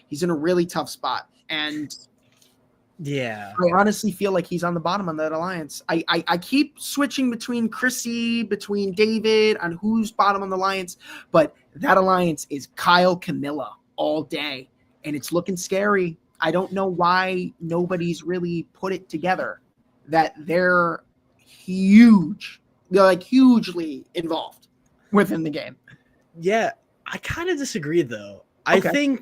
B: He's in a really tough spot. And
A: yeah,
B: I honestly feel like he's on the bottom of that alliance. I keep switching between Chrissy, between David, on who's bottom on the alliance, but that alliance is Kyle Camilla all day, and it's looking scary. I don't know why nobody's really put it together that they're huge. They're like hugely involved within the game.
A: Yeah, I kind of disagree though. Okay.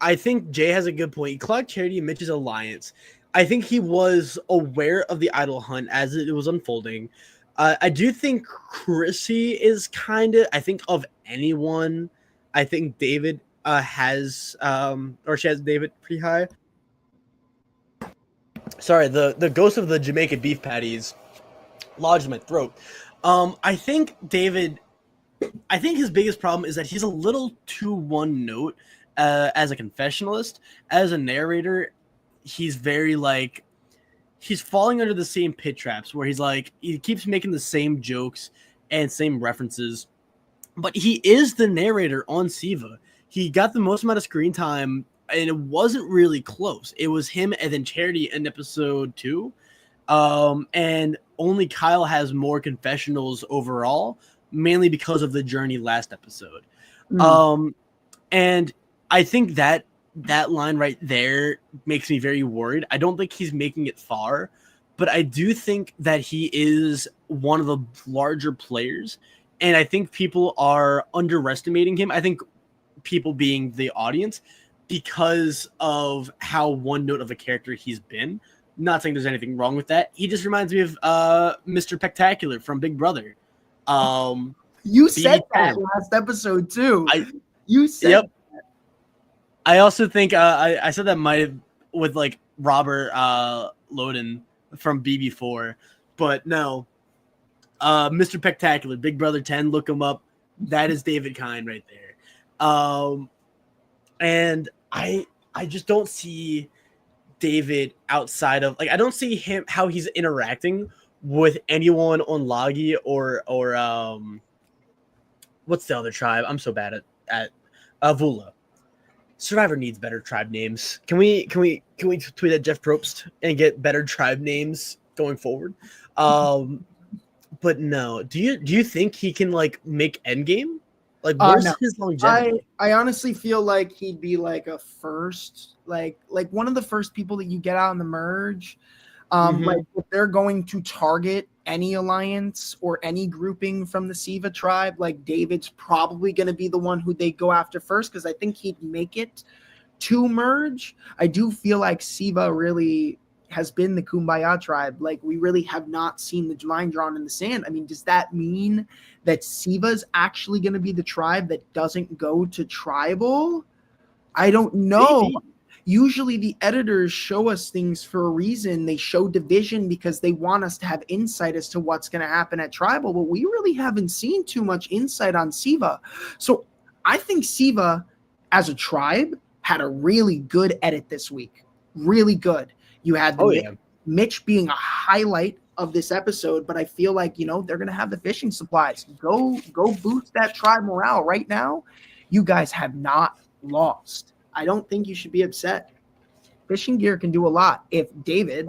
A: I think Jay has a good point. Clark Charity and Mitch's alliance. I think he was aware of the idol hunt as it was unfolding. I do think Chrissy is kind of, I think of anyone, I think David has, or she has David pretty high. Sorry, the ghost of the Jamaican beef patties lodged in my throat. I think his biggest problem is that he's a little too one note as a confessionalist. As a narrator, he's very like, he's falling under the same pit traps where he's like, he keeps making the same jokes and same references, but he is the narrator on Siva. He got the most amount of screen time, and it wasn't really close. It was him and then Charity in episode 2. And only Kyle has more confessionals overall, mainly because of the journey last episode. And I think that line right there makes me very worried. I don't think he's making it far, but I do think that he is one of the larger players, and I think people are underestimating him. I think people being the audience, because of how one note of a character he's been. Not saying there's anything wrong with that. He just reminds me of Mr. Spectacular from Big Brother.
B: You said that last episode too. You said
A: that. I also think I said that might have with like Robert Loden from BB4, but no. Mr. Spectacular, Big Brother 10, look him up. That is David Kine right there. And I just don't see David outside of, like, I don't see him how he's interacting with anyone on Lagi or what's the other tribe? I'm so bad at Vula. Survivor needs better tribe names. Can we tweet at Jeff Probst and get better tribe names going forward? But no, do you think he can like make endgame? Like, where's
B: No.
A: his longevity?
B: I honestly feel like he'd be like a first, like one of the first people that you get out in the merge. Like if they're going to target any alliance or any grouping from the Siva tribe, like David's probably going to be the one who they go after first, because I think he'd make it to merge. I do feel like Siva really has been the Kumbaya tribe. Like, we really have not seen the line drawn in the sand. I mean, does that mean that Siva's actually going to be the tribe that doesn't go to tribal? I don't know.
A: Maybe.
B: Usually the editors show us things for a reason. They show division because they want us to have insight as to what's going to happen at tribal, but we really haven't seen too much insight on Siva. So I think Siva as a tribe had a really good edit this week. Really good. You had Mitch being a highlight of this episode, but I feel like, they're going to have the fishing supplies. Go boost that tribe morale right now. You guys have not lost. I don't think you should be upset. Fishing gear can do a lot. If David's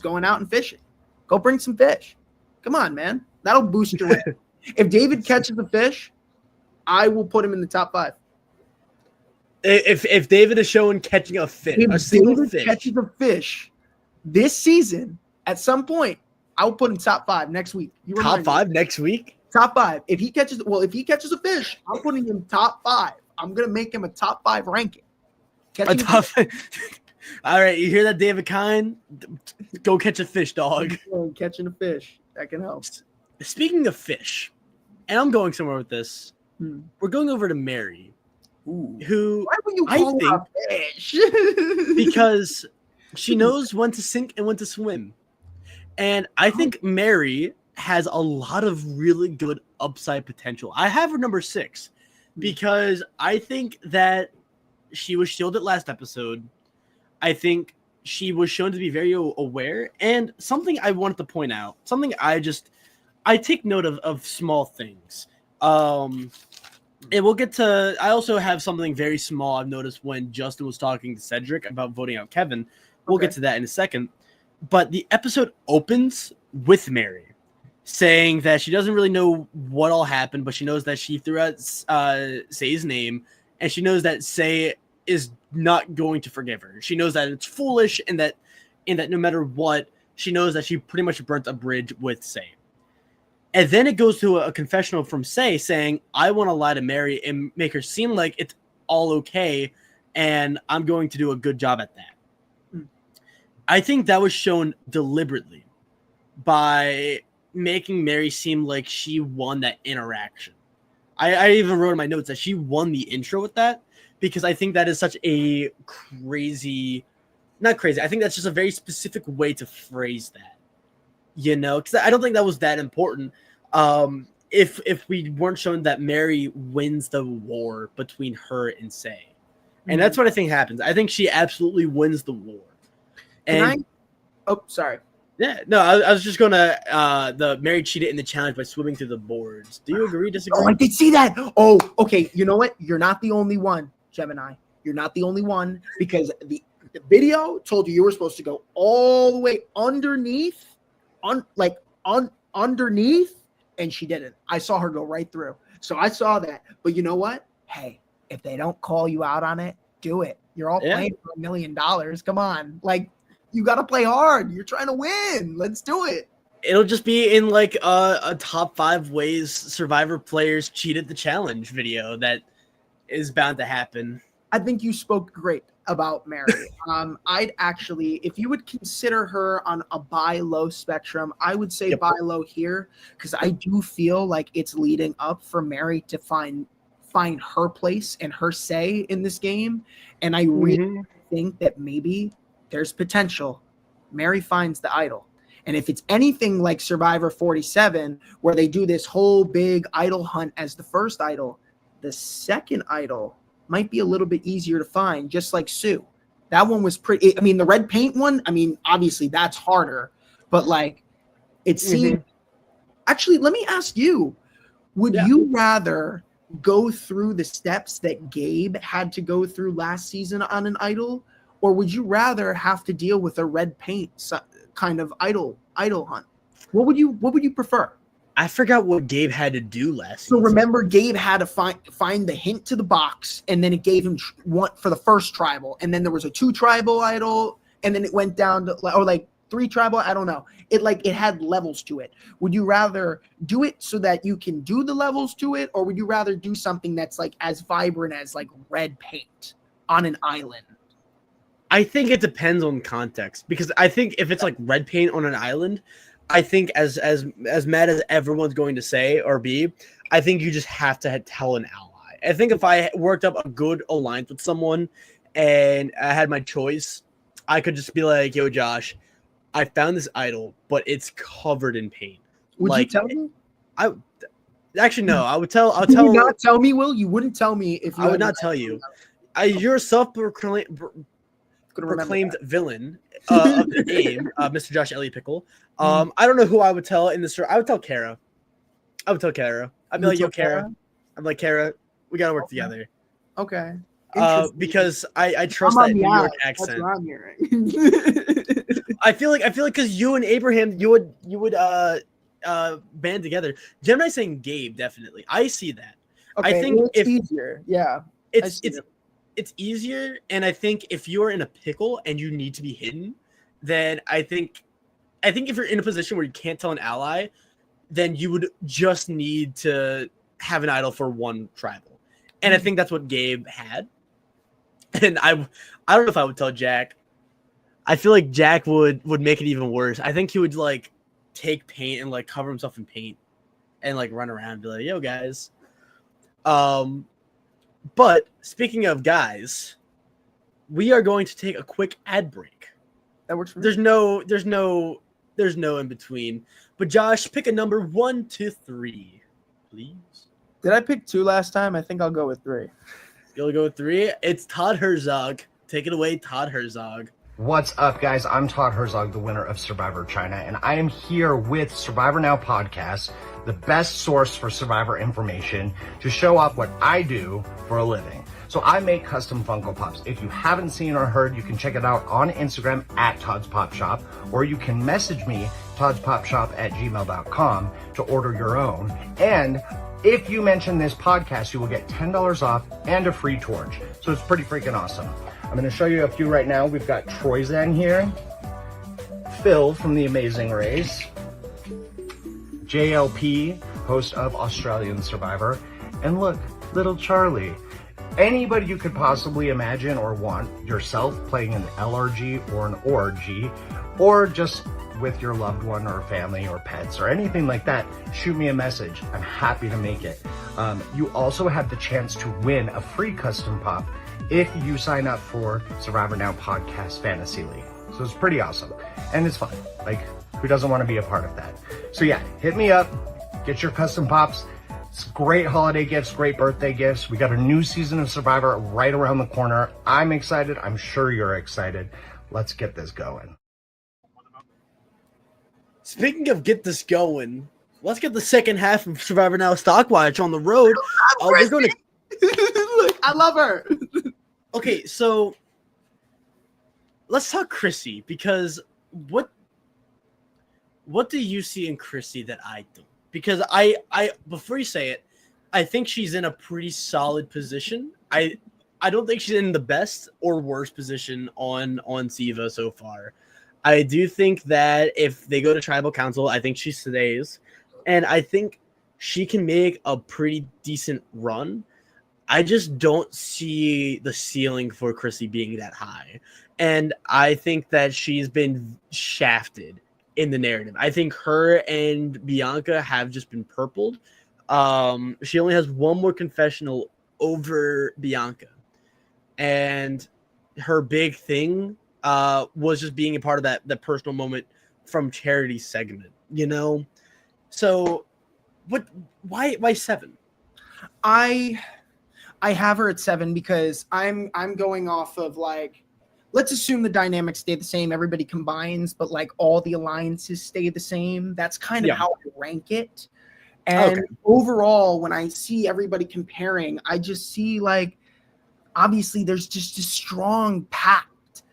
B: going out and fishing, go bring some fish. Come on, man. That'll boost your win. If David catches a fish, I will put him in the top 5.
A: If David is showing catching a fish,
B: catches a fish this season at some point, I'll put him top 5 next week.
A: Top 5 next week?
B: Top 5. If he catches a fish, I'm putting him top 5. I'm gonna make him a top 5 ranking.
A: A top 5. All right, you hear that, David Kine? Go catch a fish, dog.
B: Catching a fish, that can help.
A: Speaking of fish, and I'm going somewhere with this. We're going over to Mary.
B: Ooh.
A: Who
B: Why would you call her a fish?
A: Because she knows when to sink and when to swim. And I think Mary has a lot of really good upside potential. I have her number 6 because I think that she was shielded last episode. I think she was shown to be very aware. And something I wanted to point out, something I take note of small things. And we'll get to, I also have something very small I've noticed when Justin was talking to Cedric about voting out Kevin. We'll get to that in a second. But the episode opens with Mary saying that she doesn't really know what all happened, but she knows that she threw out Say's name, and she knows that Say is not going to forgive her. She knows that it's foolish, and that no matter what, she knows that she pretty much burnt a bridge with Say. And then it goes to a confessional from Say saying, I want to lie to Mary and make her seem like it's all okay, and I'm going to do a good job at that. I think that was shown deliberately by making Mary seem like she won that interaction. I even wrote in my notes that she won the intro with that, because I think that is such a not crazy. I think that's just a very specific way to phrase that. Because I don't think that was that important. If we weren't shown that Mary wins the war between her and Say. And that's what I think happens. I think she absolutely wins the war.
B: Sorry.
A: Yeah, no, I was just going to, the Mary cheated in the challenge by swimming through the boards. Do you agree, disagree?
B: Oh, I did see that. Oh, okay. You know what? You're not the only one, Gemini. You're not the only one, because the video told you were supposed to go all the way underneath, underneath, and she didn't. I saw her go right through. So I saw that. But you know what? Hey, if they don't call you out on it, do it. You're all playing for $1 million. Come on. You got to play hard. You're trying to win. Let's do it.
A: It'll just be in a top 5 ways Survivor players cheated the challenge video that is bound to happen.
B: I think you spoke great about Mary. I'd actually, if you would consider her on a buy low spectrum, I would say buy low here, because I do feel like it's leading up for Mary to find her place and her say in this game. And I really think that maybe there's potential. Mary finds the idol. And if it's anything like Survivor 47, where they do this whole big idol hunt as the first idol, The second idol might be a little bit easier to find, just like Sue. That one was pretty. I mean, the red paint one. I mean, obviously that's harder, but like, it seemed. Actually, let me ask you: would you rather go through the steps that Gabe had to go through last season on an idol, or would you rather have to deal with a red paint kind of idol hunt? What would you prefer?
A: I forgot what Gabe had to do last
B: So
A: season.
B: remember, Gabe had to find the hint to the box, and then it gave him one for the first tribal, and then there was a 2 tribal idol, and then it went down to or like 3 tribal. I don't know. It had levels to it. Would you rather do it so that you can do the levels to it, or would you rather do something that's like as vibrant as like red paint on an island?
A: I think it depends on context, because I think if it's like red paint on an island, I think as mad as everyone's going to say or be, I think you just have to tell an ally. I think if I worked up a good alliance with someone and I had my choice, I could just be like, yo, Josh, I found this idol, but it's covered in paint.
B: Would you tell me?
A: Actually, no. I'll tell.
B: Would you not tell me, Will? You wouldn't tell me if you.
A: I would not tell you. You're a self-proclaimed villain of the game, Mr. Josh Elliott Pickle. I don't know who I would tell in this story. I would tell Kara. I'd be like, yo, Kara. I'm like, Kara, we gotta work together.
B: Okay.
A: Because I trust that New York accent.
B: That's what I'm hearing.
A: I feel like because you and Abraham, you would band together. Gemini's saying Gabe, definitely. I see that.
B: Okay,
A: I think
B: it's easier. Yeah.
A: It's easier, and I think if you're in a pickle and you need to be hidden, then I think if you're in a position where you can't tell an ally, then you would just need to have an idol for one tribal. And I think that's what Gabe had. And I don't know if I would tell Jack. I feel like Jack would make it even worse. I think he would like take paint and like cover himself in paint and like run around and be like, yo, guys. But speaking of guys, we are going to take a quick ad break.
B: That works for me.
A: There's no in between. But Josh, pick a number 1 to 3, please.
B: Did I pick 2 last time? I think I'll go with 3.
A: You'll go with 3. It's Todd Herzog. Take it away, Todd Herzog.
D: What's up, guys? I'm Todd Herzog, the winner of Survivor China, and I am here with Survivor Now Podcast, the best source for Survivor information, to show off what I do for a living. So I make custom Funko Pops. If you haven't seen or heard, you can check it out on Instagram at Todd's Pop Shop, or you can message me, toddspopshop@gmail.com, to order your own. And if you mention this podcast, you will get $10 off and a free torch. So it's pretty freaking awesome. I'm going to show you a few right now. We've got Troyzan here, Phil from The Amazing Race, JLP, host of Australian Survivor, and look, little Charlie. Anybody you could possibly imagine or want yourself playing an LRG or an ORG, or just with your loved one or family or pets or anything like that, shoot me a message. I'm happy to make it. You also have the chance to win a free custom pop if you sign up for Survivor Now Podcast Fantasy League. So it's pretty awesome. And it's fun. Like, who doesn't want to be a part of that? So yeah, hit me up. Get your custom pops. It's great holiday gifts, great birthday gifts. We got a new season of Survivor right around the corner. I'm excited. I'm sure you're excited. Let's get this going.
A: Speaking of get this going, let's get the second half of Survivor Now Stockwatch on the road. We're going to...
B: Look, I love her.
A: Okay, so let's talk Chrissy, because what do you see in Chrissy that I don't? Because I before you say it, I think she's in a pretty solid position. I don't think she's in the best or worst position on Siva so far. I do think that if they go to tribal council, I think she stays, and I think she can make a pretty decent run. I just don't see the ceiling for Chrissy being that high. And I think that she's been shafted in the narrative. I think her and Bianca have just been purpled. She only has one more confessional over Bianca. And her big thing was just being a part of that personal moment from Charity segment, you know? So why 7?
B: I have her at 7 because I'm going off of like, let's assume the dynamics stay the same, everybody combines, but like all the alliances stay the same. That's kind of
A: Yeah.
B: how I rank it. And
A: Okay.
B: overall, when I see everybody comparing, I just see like, obviously there's just a strong pact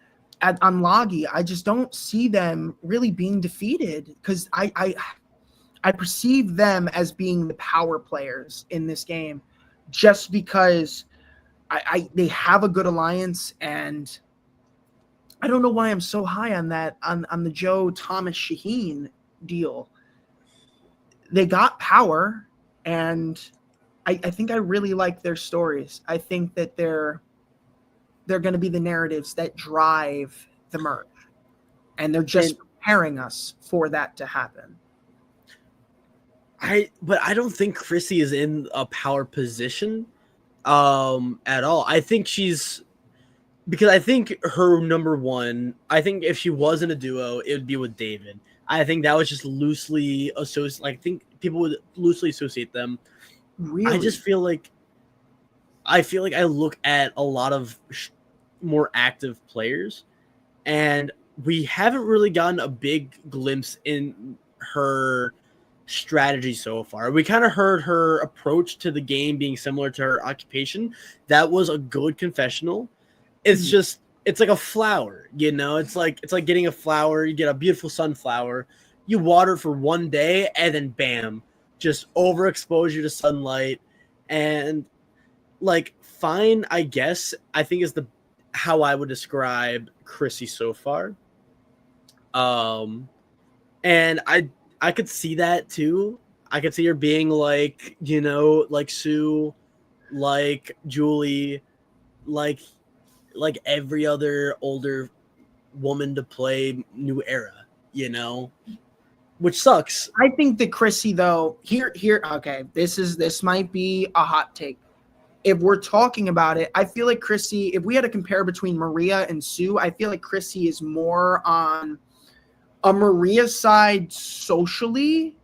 B: on Logi. I just don't see them really being defeated because I perceive them as being the power players in this game, just because they have a good alliance, and I don't know why I'm so high on that on the Joe Thomas Shaheen deal. They got power, and I think I really like their stories. I think that they're going to be the narratives that drive the merge, and they're just preparing us for that to happen.
A: But I don't think Chrissy is in a power position at all. I think she's, because I think her number one, I think if she was in a duo, it would be with David. I think that was just loosely associated. Like, I think people would loosely associate them.
B: Really?
A: I just feel like I look at a lot of more active players, and we haven't really gotten a big glimpse in her strategy so far. We kind of heard her approach to the game being similar to her occupation. That was a good confessional. It's just, it's like a flower, you know? It's like getting a flower. You get a beautiful sunflower, you water it for one day, and then bam, just overexposure to sunlight. And like, fine, I guess, I think is how I would describe Chrissy so far. And I could see that too. I could see her being like, you know, like Sue, like Julie, like every other older woman to play New Era, you know, which sucks.
B: I think that Chrissy, though, here, okay, this might be a hot take. If we're talking about it, I feel like Chrissy, if we had to compare between Maria and Sue, I feel like Chrissy is more on a Maria side socially.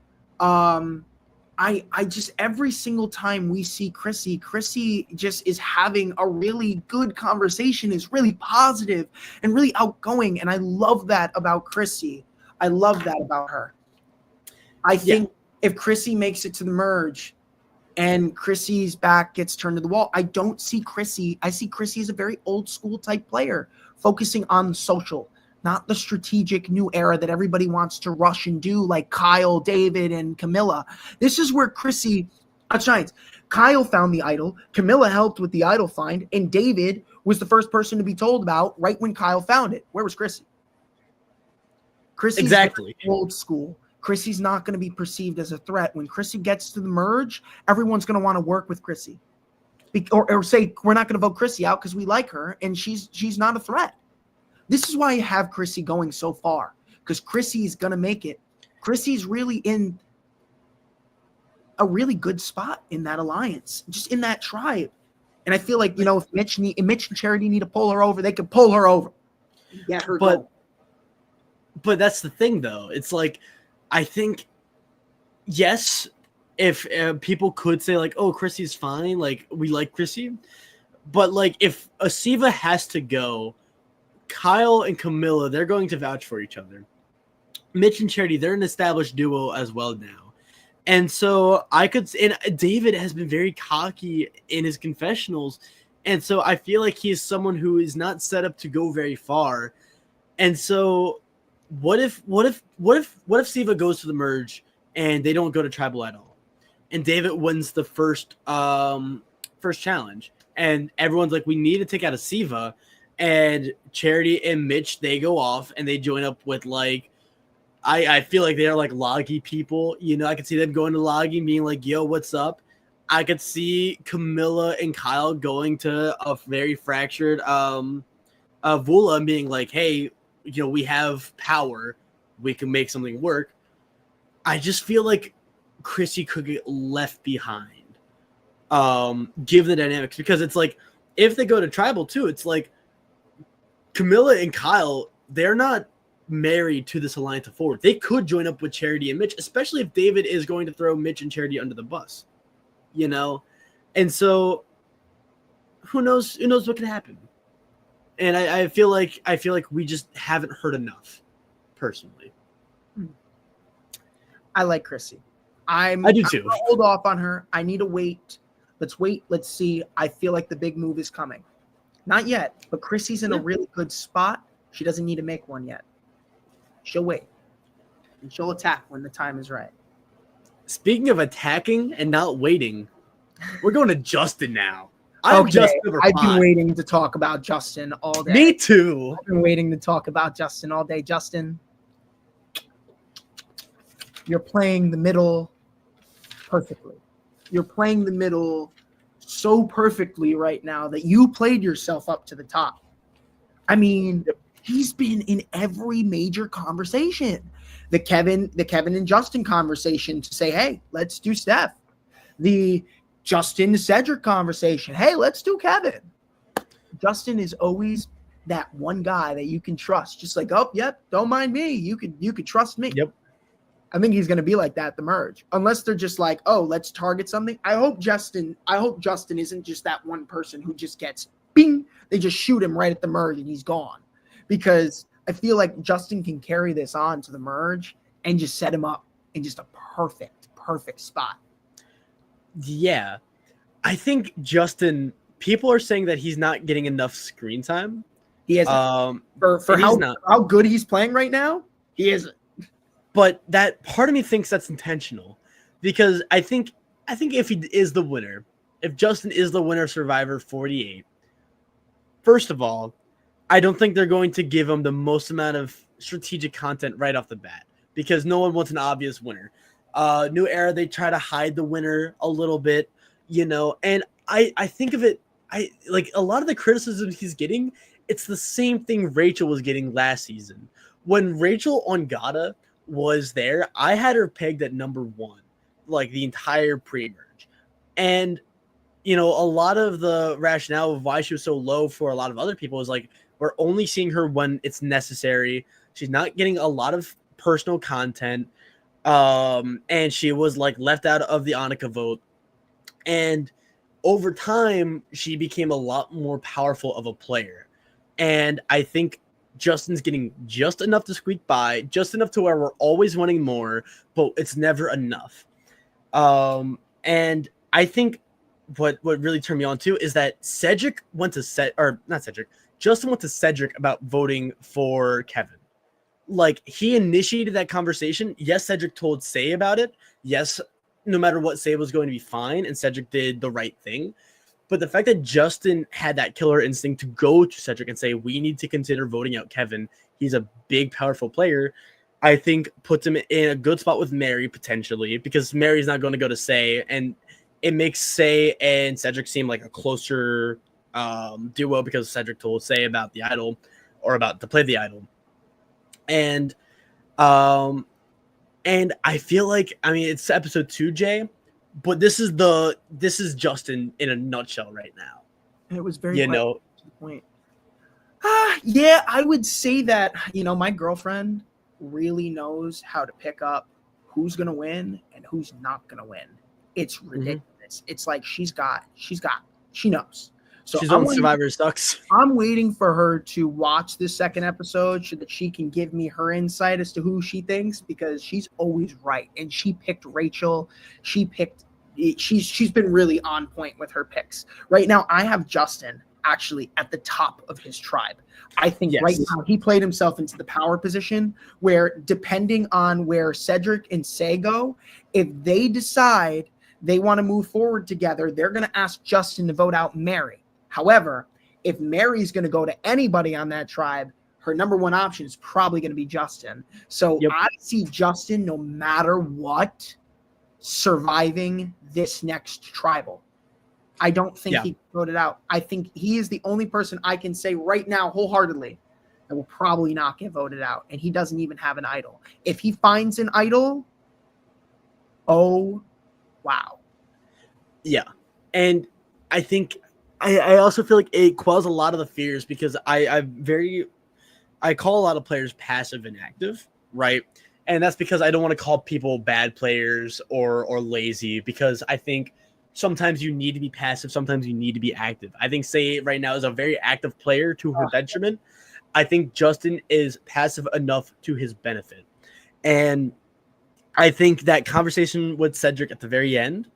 B: I just, every single time we see Chrissy just is having a really good conversation, is really positive and really outgoing. And I love that about Chrissy. I love that about her. I think if Chrissy makes it to the merge and Chrissy's back gets turned to the wall, I don't see Chrissy. I see Chrissy as a very old school type player, focusing on the social, not the strategic New Era that everybody wants to rush and do, like Kyle, David, and Camilla. This is where Chrissy shines. Kyle found the idol, Camilla helped with the idol find, and David was the first person to be told about right when Kyle found it. Where was Chrissy? Chrissy's
A: Exactly
B: old school. Chrissy's not going to be perceived as a threat. When Chrissy gets to the merge, everyone's going to want to work with Chrissy. Or say, we're not going to vote Chrissy out because we like her, and she's not a threat. This is why I have Chrissy going so far, because Chrissy's going to make it. Chrissy's really in a really good spot in that alliance, just in that tribe. And I feel like, you know, if Mitch and Charity need to pull her over, they can pull her over. Get her going.
A: But that's the thing, though. It's like, I think, yes, if people could say, like, oh, Chrissy's fine, like, we like Chrissy. But, like, if Asiva has to go, Kyle and Camilla, they're going to vouch for each other. Mitch and Charity, they're an established duo as well now. And so and David has been very cocky in his confessionals. And so I feel like he's someone who is not set up to go very far. And so what if Siva goes to the merge and they don't go to tribal at all, and David wins the first challenge, and everyone's like, we need to take out a Siva, and Charity and Mitch, they go off and they join up with, like, I feel like they're like Logi people, you know. I could see them going to Logi and being like, yo, what's up? I could see Camilla and Kyle going to a very fractured Vula and being like, hey, you know, we have power, we can make something work. I just feel like Chrissy could get left behind, given the dynamics, because it's like, if they go to tribal too, it's like Camilla and Kyle, they're not married to this alliance of forward. They could join up with Charity and Mitch, especially if David is going to throw Mitch and Charity under the bus, you know? And so who knows what can happen. And I feel like we just haven't heard enough, personally.
B: I like Chrissy.
A: I do too.
B: I'm gonna hold off on her. I need to wait. Let's wait. Let's see. I feel like the big move is coming. Not yet, but Chrissy's in a really good spot. She doesn't need to make one yet. She'll wait. And she'll attack when the time is right.
A: Speaking of attacking and not waiting, we're going to Justin now. I'm Justin number 5.
B: I've been waiting to talk about Justin all day.
A: Me too.
B: I've been waiting to talk about Justin all day. Justin, you're playing the middle perfectly. You're playing the middle so perfectly right now that you played yourself up to the top. I mean, he's been in every major conversation. The Kevin and Justin conversation to say, hey, let's do Steph. The Justin Cedric conversation. Hey, let's do Kevin. Justin is always that one guy that you can trust. Just like, oh, yep, don't mind me. You could trust me.
A: Yep.
B: I think he's going to be like that at the merge, unless they're just like, oh, let's target something. I hope Justin isn't just that one person who just gets bing. They just shoot him right at the merge and he's gone, because I feel like Justin can carry this on to the merge and just set him up in just a perfect spot.
A: Yeah, I think Justin. People are saying that he's not getting enough screen time.
B: He isn't. For how good he's playing right now, he isn't.
A: But that part of me thinks that's intentional, because I think if he is the winner, if Justin is the winner of Survivor 48, first of all, I don't think they're going to give him the most amount of strategic content right off the bat, because no one wants an obvious winner. New era, they try to hide the winner a little bit, and I think of it, I like a lot of the criticism he's getting, it's the same thing Rachel was getting last season. When Rachel Ongata was there, I had her pegged at number 1, like the entire pre-merge. And, a lot of the rationale of why she was so low for a lot of other people is like, we're only seeing her when it's necessary. She's not getting a lot of personal content. And she was like left out of the Annika vote. And over time, she became a lot more powerful of a player. And I think Justin's getting just enough to squeak by, just enough to where we're always wanting more, but it's never enough. And I think what really turned me on too is that Justin went to Cedric about voting for Kevin. Like, he initiated that conversation. Yes, Cedric told Say about it. Yes, no matter what, Say was going to be fine, and Cedric did the right thing. But the fact that Justin had that killer instinct to go to Cedric and say, we need to consider voting out Kevin, he's a big, powerful player, I think puts him in a good spot with Mary, potentially, because Mary's not going to go to Say, and it makes Say and Cedric seem like a closer duo, because Cedric told Say about the idol, or about to play the idol. And I feel like, it's episode 2, Jay, but this is Justin in a nutshell right now.
B: And it was very
A: to the
B: point. Yeah, I would say that, my girlfriend really knows how to pick up who's going to win and who's not going to win. It's ridiculous. Mm-hmm. It's like she knows. So
A: she's on Survivor Sucks.
B: I'm waiting for her to watch this second episode so that she can give me her insight as to who she thinks, because she's always right. And she picked Rachel. She's been really on point with her picks. Right now, I have Justin actually at the top of his tribe. I think right now he played himself into the power position where, depending on where Cedric and Say go, if they decide they want to move forward together, they're going to ask Justin to vote out Mary. However, if Mary's going to go to anybody on that tribe, her number one option is probably going to be Justin. So I see Justin, no matter what, surviving this next tribal. I don't think he voted out. I think he is the only person I can say right now wholeheartedly that will probably not get voted out. And he doesn't even have an idol. If he finds an idol, oh, wow.
A: Yeah. And I think I also feel like it quells a lot of the fears, because I call a lot of players passive and active, right? And that's because I don't want to call people bad players or lazy, because I think sometimes you need to be passive, sometimes you need to be active. I think Say right now is a very active player to her detriment. I think Justin is passive enough to his benefit. And I think that conversation with Cedric at the very end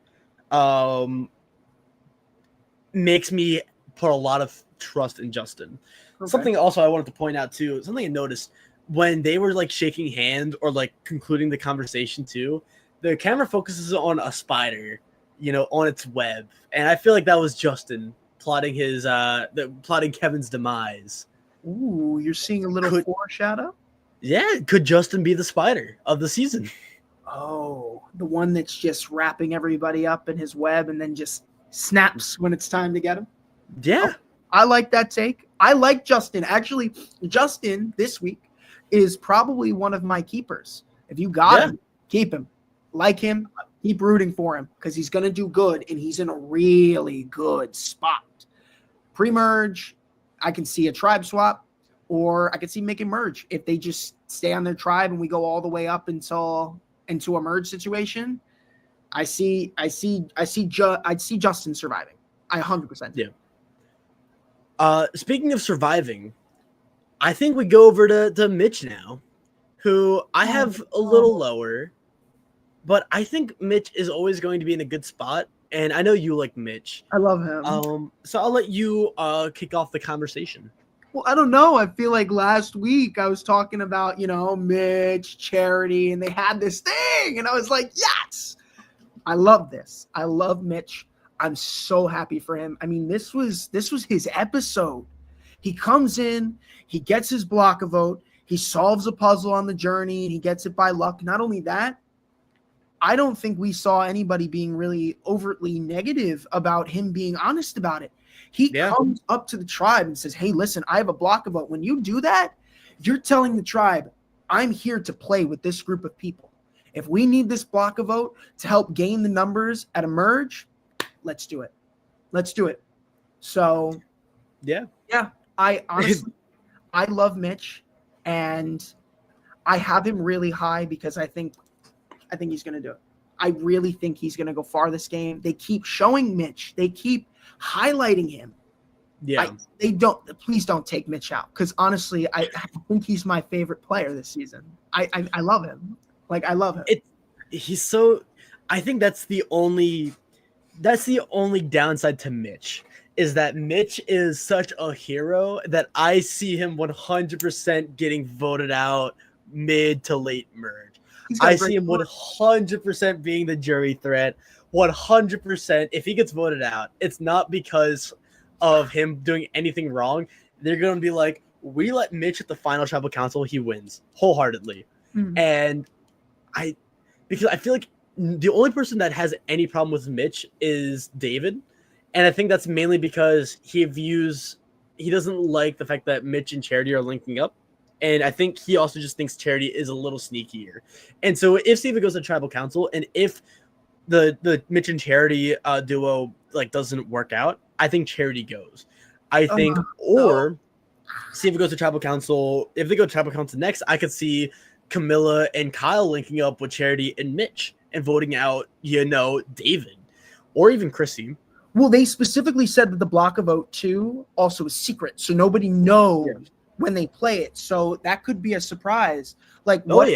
A: makes me put a lot of trust in Justin.
B: Okay.
A: Something also I wanted to point out too, something I noticed when they were like shaking hands or like concluding the conversation too, the camera focuses on a spider, on its web. And I feel like that was Justin plotting plotting Kevin's demise.
B: Ooh, you're seeing a little foreshadow?
A: Yeah, could Justin be the spider of the season?
B: Oh, the one that's just wrapping everybody up in his web and then just snaps when it's time to get him?
A: Yeah.
B: Oh, I like that take. I like Justin. Actually, Justin this week is probably one of my keepers. If you got him, keep him. Like him, keep rooting for him because he's going to do good and he's in a really good spot. Pre-merge, I can see a tribe swap, or I could see making merge if they just stay on their tribe and we go all the way up into a merge situation. I'd see Justin surviving. I 100%.
A: Yeah. Speaking of surviving, I think we go over to Mitch now, who I have a little lower, but I think Mitch is always going to be in a good spot. And I know you like Mitch.
B: I love him.
A: So I'll let you kick off the conversation.
B: Well, I don't know. I feel like last week I was talking about, Mitch, Charity, and they had this thing. And I was like, yes, I love this. I love Mitch. I'm so happy for him. I mean, this was his episode. He comes in, he gets his block a vote, he solves a puzzle on the journey, and he gets it by luck. Not only that, I don't think we saw anybody being really overtly negative about him being honest about it. He comes up to the tribe and says, hey, listen, I have a block a vote. When you do that, you're telling the tribe, I'm here to play with this group of people. If we need this block a vote to help gain the numbers at a merge, let's do it. Let's do it. So, yeah, I honestly, I love Mitch, and I have him really high because I think he's going to do it. I really think he's going to go far this game. They keep showing Mitch. They keep highlighting him.
A: Yeah.
B: Please don't take Mitch out because honestly, I think he's my favorite player this season. I love him. Like, I love him.
A: I think that's the only downside to Mitch is that Mitch is such a hero that I see him 100% getting voted out mid to late merge. I see him 100% being the jury threat. 100%. If he gets voted out, it's not because of him doing anything wrong. They're going to be like, we let Mitch at the final tribal council. He wins wholeheartedly. Mm-hmm. And because I feel like the only person that has any problem with Mitch is David. And I think that's mainly because he doesn't like the fact that Mitch and Charity are linking up. And I think he also just thinks Charity is a little sneakier. And so if Steven goes to tribal council and if the Mitch and Charity duo doesn't work out, I think Charity goes. I think, or Steven goes to tribal council. If they go to tribal council next, I could see Camilla and Kyle linking up with Charity and Mitch and voting out, David or even Chrissy.
B: Well, they specifically said that the block of vote 2 also is secret, so nobody knows when they play it. So that could be a surprise. Like, what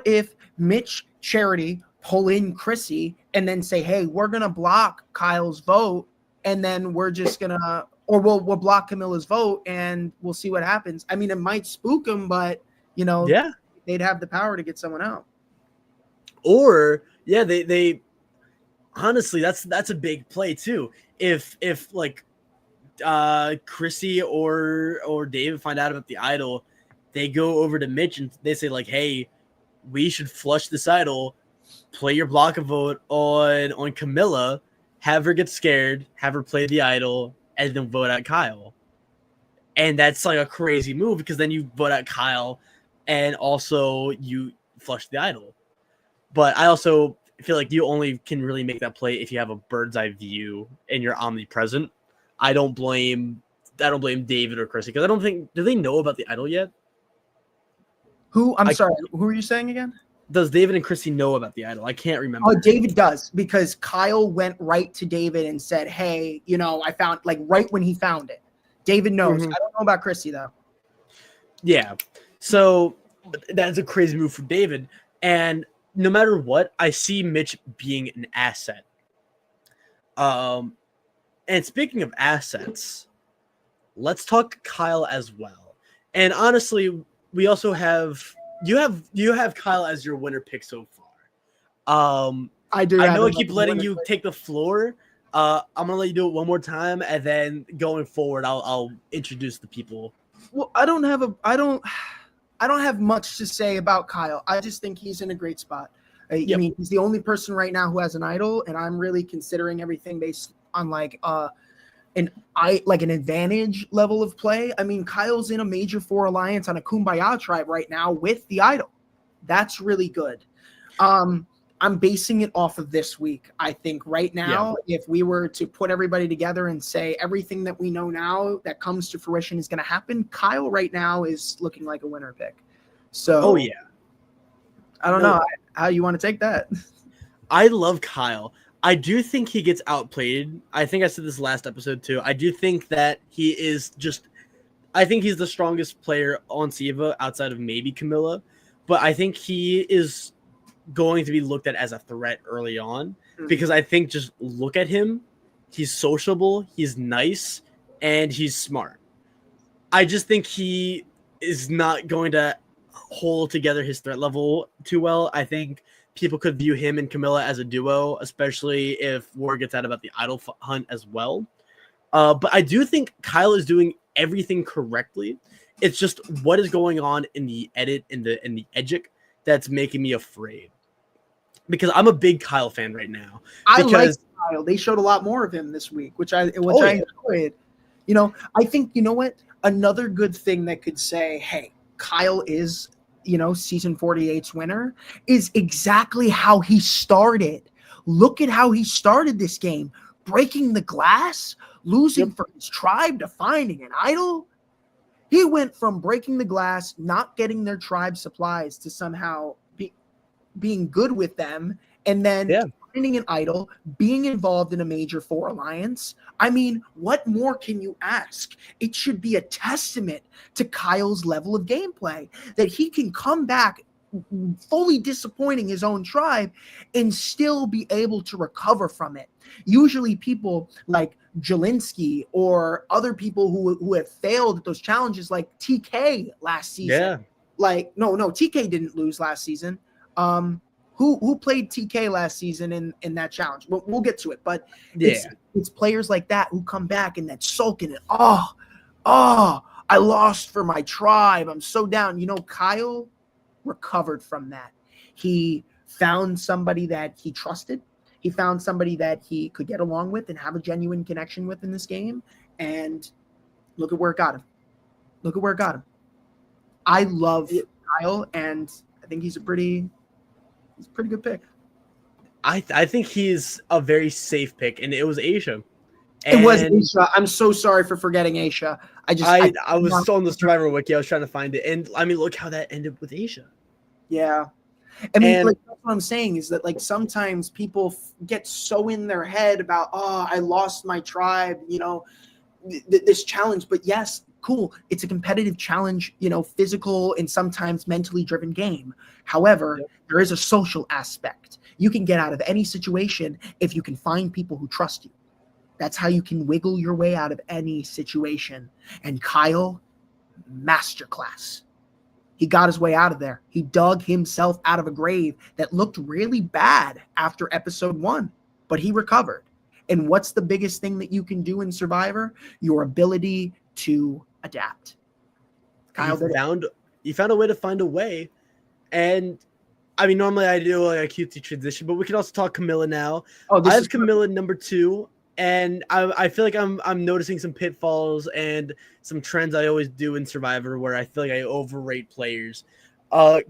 B: if Mitch, Charity pull in Chrissy and then say, hey, we're going to block Kyle's vote, and then we're just going to, or we'll block Camilla's vote, and we'll see what happens. I mean, it might spook them, but, they'd have the power to get someone out.
A: Or, they honestly, that's a big play too. If Chrissy or David find out about the idol, they go over to Mitch and they say like, hey, we should flush this idol, play your block of vote on Camilla, have her get scared, have her play the idol, and then vote out Kyle. And that's like a crazy move because then you vote out Kyle and also you flush the idol. But I also feel like you only can really make that play if you have a bird's eye view and you're omnipresent. I don't blame David or Chrissy because do they know about the idol yet?
B: Who? I'm sorry. Who are you saying again?
A: does David and Chrissy know about the idol? I can't remember.
B: Oh, David does, because Kyle went right to David and said, hey, I found, like, right when he found it. David knows.
A: Mhm.
B: I don't know about Chrissy, though.
A: Yeah. So that's a crazy move for David. And no matter what, I see Mitch being an asset. And speaking of assets, let's talk Kyle as well. And honestly, we also have you have Kyle as your winner pick so far.
B: I do.
A: I know I keep letting you take the floor. I'm gonna let you do it one more time, and then going forward, I'll introduce the people.
B: Well, I don't have much to say about Kyle. I just think he's in a great spot. I
A: Yep.
B: mean, he's the only person right now who has an idol, and I'm really considering everything based on like an advantage level of play. I mean, Kyle's in a major 4 alliance on a Kumbaya tribe right now with the idol. That's really good. I'm basing it off of this week. I think right now, if we were to put everybody together and say everything that we know now that comes to fruition is going to happen, Kyle right now is looking like a winner pick. So, I don't know how you want to take that.
A: I love Kyle. I do think he gets outplayed. I think I said this last episode too. I do think that he is I think he's the strongest player on Siva outside of maybe Camilla, but I think he is going to be looked at as a threat early on because I think just look at him. He's sociable, he's nice, and he's smart. I just think he is not going to hold together his threat level too well. I think people could view him and Camilla as a duo, especially if word gets out about the idol hunt as well. But I do think Kyle is doing everything correctly. It's just what is going on in the edit, in the edgic, that's making me afraid. Because I'm a big Kyle fan right now.
B: I like Kyle. They showed a lot more of him this week, which I enjoyed. I think, what? Another good thing that could say, hey, Kyle is, season 48's winner is exactly how he started. Look at how he started this game. Breaking the glass, losing for his tribe to finding an idol. He went from breaking the glass, not getting their tribe supplies, to somehow being good with them, and then finding an idol, being involved in a major 4 alliance. I mean, what more can you ask? It should be a testament to Kyle's level of gameplay that he can come back fully disappointing his own tribe and still be able to recover from it. Usually people like Jelinski or other people who have failed at those challenges, like TK last season.
A: Yeah.
B: Like, no, TK didn't lose last season. Who played TK last season in that challenge? We'll get to it, but it's players like that who come back and that sulking and I lost for my tribe. I'm so down. Kyle recovered from that. He found somebody that he trusted. He found somebody that he could get along with and have a genuine connection with in this game. And look at where it got him. I love Kyle, and I think he's a pretty good pick.
A: I think he's a very safe pick, and it was Asia.
B: It was Asia. I'm so sorry for forgetting Asia.
A: I was still on the Survivor Wiki. I was trying to find it, and I mean, look how that ended with Asia.
B: Yeah, I mean, that's what I'm saying is that, like, sometimes people get so in their head about, I lost my tribe, this challenge. But yes, cool, it's a competitive challenge, physical and sometimes mentally driven game. However, there is a social aspect. You can get out of any situation if you can find people who trust you. That's how you can wiggle your way out of any situation. And Kyle, masterclass. He got his way out of there. He dug himself out of a grave that looked really bad after episode 1, but he recovered. And what's the biggest thing that you can do in Survivor? Your ability to adapt. Kyle
A: you found a way to find a way. And I mean, normally I do like a cutesy transition, but we can also talk Camilla now. I have Camilla number 2, and I feel like I'm noticing some pitfalls and some trends I always do in Survivor where I feel like I overrate players.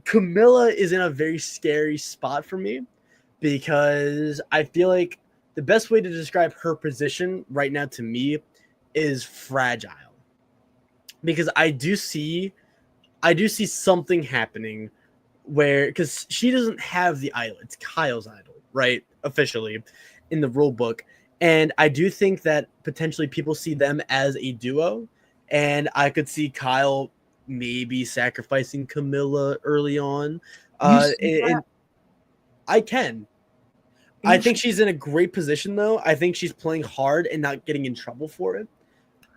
A: Camilla is in a very scary spot for me because I feel like the best way to describe her position right now to me is fragile. Because I do see something happening where because she doesn't have the idol, it's Kyle's idol, right? Officially in the rule book. And I do think that potentially people see them as a duo, and I could see Kyle maybe sacrificing Camilla early on. And I can. I think she's in a great position, though. I think she's playing hard and not getting in trouble for it.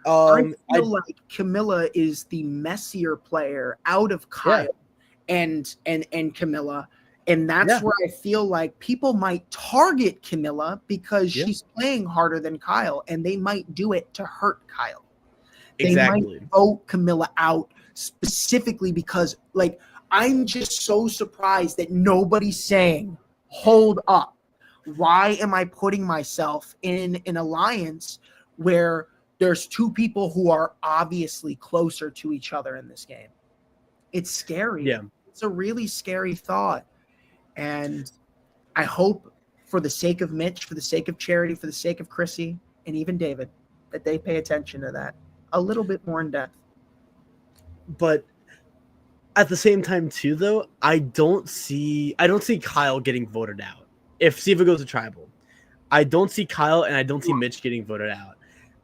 B: I feel like Camilla is the messier player out of Kyle and Camilla. And that's where I feel like people might target Camilla because she's playing harder than Kyle, and they might do it to hurt Kyle.
A: Exactly.
B: They might vote Camilla out specifically because, like, I'm just so surprised that nobody's saying, hold up. Why am I putting myself in an alliance where there's two people who are obviously closer to each other in this game? It's scary.
A: Yeah.
B: It's a really scary thought. And I hope for the sake of Mitch, for the sake of Charity, for the sake of Chrissy, and even David, that they pay attention to that a little bit more in depth.
A: But at the same time, too, though, I don't see Kyle getting voted out. If Siva goes to tribal, I don't see Kyle and I don't see Mitch getting voted out.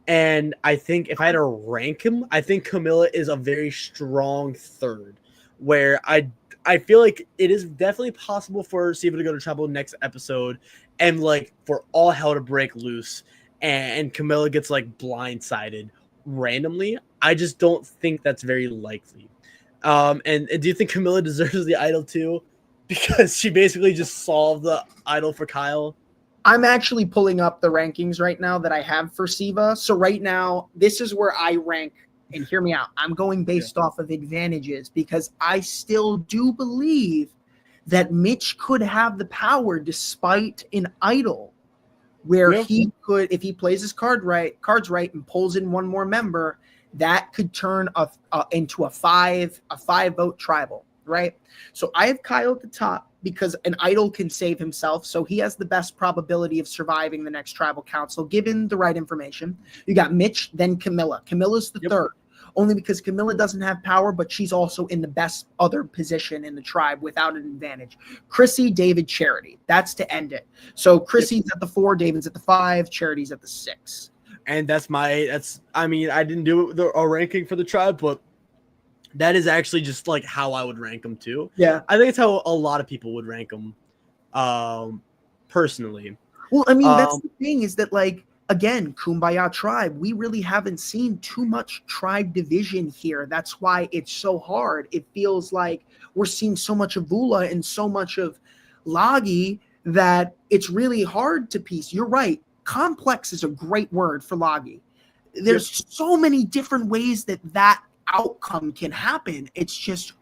A: And I think if I had to rank him, I think Camilla is a very strong third, where I feel like it is definitely possible for Siva to go to tribal next episode and like for all hell to break loose and Camilla gets like blindsided randomly. I just don't think that's very likely. And do you think Camilla deserves the idol too? Because she basically just solved the idol for Kyle.
B: I'm actually pulling up the rankings right now that I have for Siva. So right now, this is where I rank. And hear me out. I'm going based off of advantages because I still do believe that Mitch could have the power despite an idol where he could, if he plays his cards right and pulls in one more member, that could turn into a five vote tribal, right? So I have Kyle at the top because an idol can save himself. So he has the best probability of surviving the next tribal council, given the right information. You got Mitch, then Camilla. Camilla's the third. Only because Camilla doesn't have power, but she's also in the best other position in the tribe without an advantage. Chrissy, David, Charity. That's to end it. So Chrissy's at the 4, David's at the 5, Charity's at the 6.
A: And I didn't do a ranking for the tribe, but that is actually just like how I would rank them too.
B: Yeah.
A: I think it's how a lot of people would rank them personally.
B: Well, I mean, that's the thing is that, like, again, Kumbaya tribe, we really haven't seen too much tribe division here. That's why it's so hard. It feels like we're seeing so much of Vula and so much of Lagi that it's really hard to piece. You're right. Complex is a great word for Lagi. There's so many different ways that outcome can happen. It's just,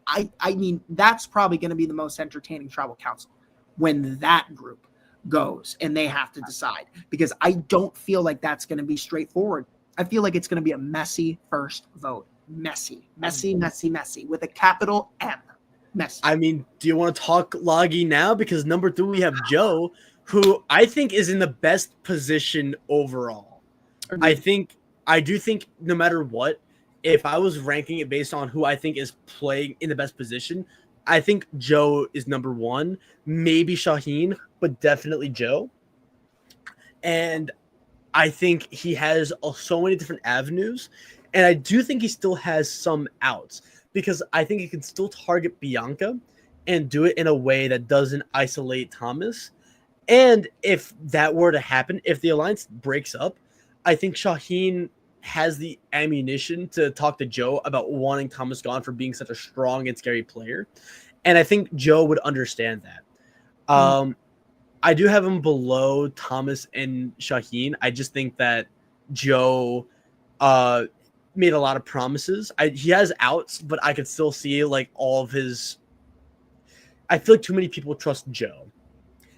B: I mean, that's probably going to be the most entertaining tribal council when that group goes and they have to decide, because I don't feel like that's going to be straightforward. I feel like it's going to be a messy first vote. Messy with a capital M. Messy.
A: I mean, do you want to talk Lagi now? Because number 3, we have Joe, who I think is in the best position overall. I do think no matter what, if I was ranking it based on who I think is playing in the best position, I think Joe is number 1, maybe Shaheen, but definitely Joe. And I think he has so many different avenues. And I do think he still has some outs because I think he can still target Bianca and do it in a way that doesn't isolate Thomas. And if that were to happen, if the alliance breaks up, I think Shaheen has the ammunition to talk to Joe about wanting Thomas gone for being such a strong and scary player. And I think Joe would understand that. I do have him below Thomas and Shaheen. I just think that Joe made a lot of promises. He has outs, but I could still see like all of his. I feel like too many people trust Joe.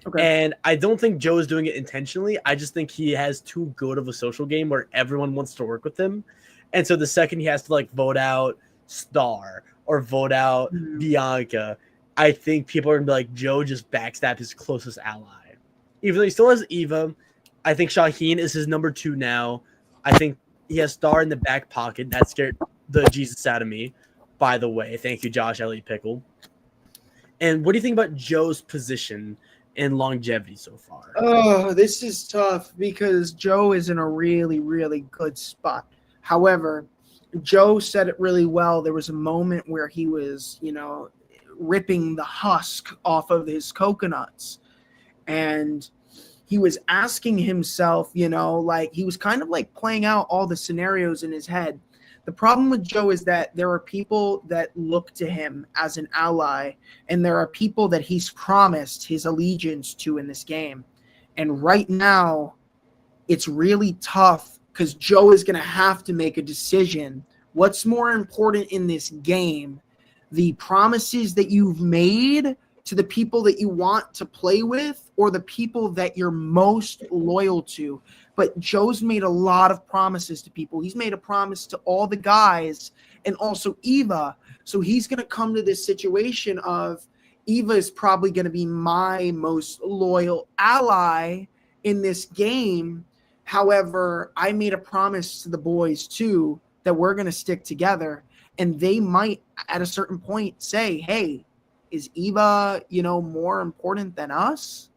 A: Okay. And I don't think Joe is doing it intentionally. I just think he has too good of a social game where everyone wants to work with him. And so the second he has to like vote out Star or vote out Bianca, I think people are going to be like, Joe just backstabbed his closest ally. Even though he still has Eva, I think Shaheen is his number 2 now. I think he has Star in the back pocket. That scared the Jesus out of me, by the way. Thank you, Josh Elliott Pickle. And what do you think about Joe's position and longevity so far?
B: Oh, this is tough because Joe is in a really, really good spot. However, Joe said it really well. There was a moment where he was, ripping the husk off of his coconuts. And he was asking himself, like he was kind of like playing out all the scenarios in his head. The problem with Joe is that there are people that look to him as an ally, and there are people that he's promised his allegiance to in this game. And right now, it's really tough because Joe is going to have to make a decision. What's more important in this game? The promises that you've made to the people that you want to play with, or the people that you're most loyal to. But Joe's made a lot of promises to people. He's made a promise to all the guys and also Eva. So he's going to come to this situation of Eva is probably going to be my most loyal ally in this game. However, I made a promise to the boys too that we're going to stick together, and they might at a certain point say, hey, is Eva, more important than us?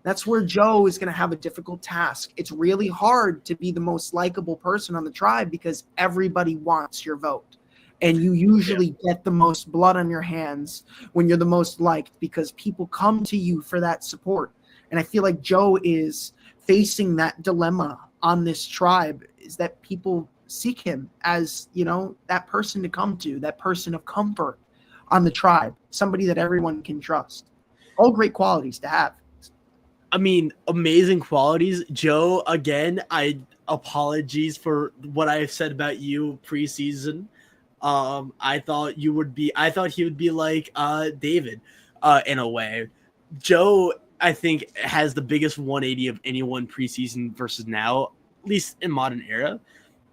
B: That's where Joe is going to have a difficult task. It's really hard to be the most likable person on the tribe because everybody wants your vote. And you usually get the most blood on your hands when you're the most liked because people come to you for that support. And I feel like Joe is facing that dilemma on this tribe, is that people seek him as, that person to come to, that person of comfort on the tribe, somebody that everyone can trust. All great qualities to have.
A: I mean, amazing qualities. Joe, again, apologies for what I've said about you preseason. I thought he would be like David in a way. Joe, I think, has the biggest 180 of anyone preseason versus now, at least in modern era.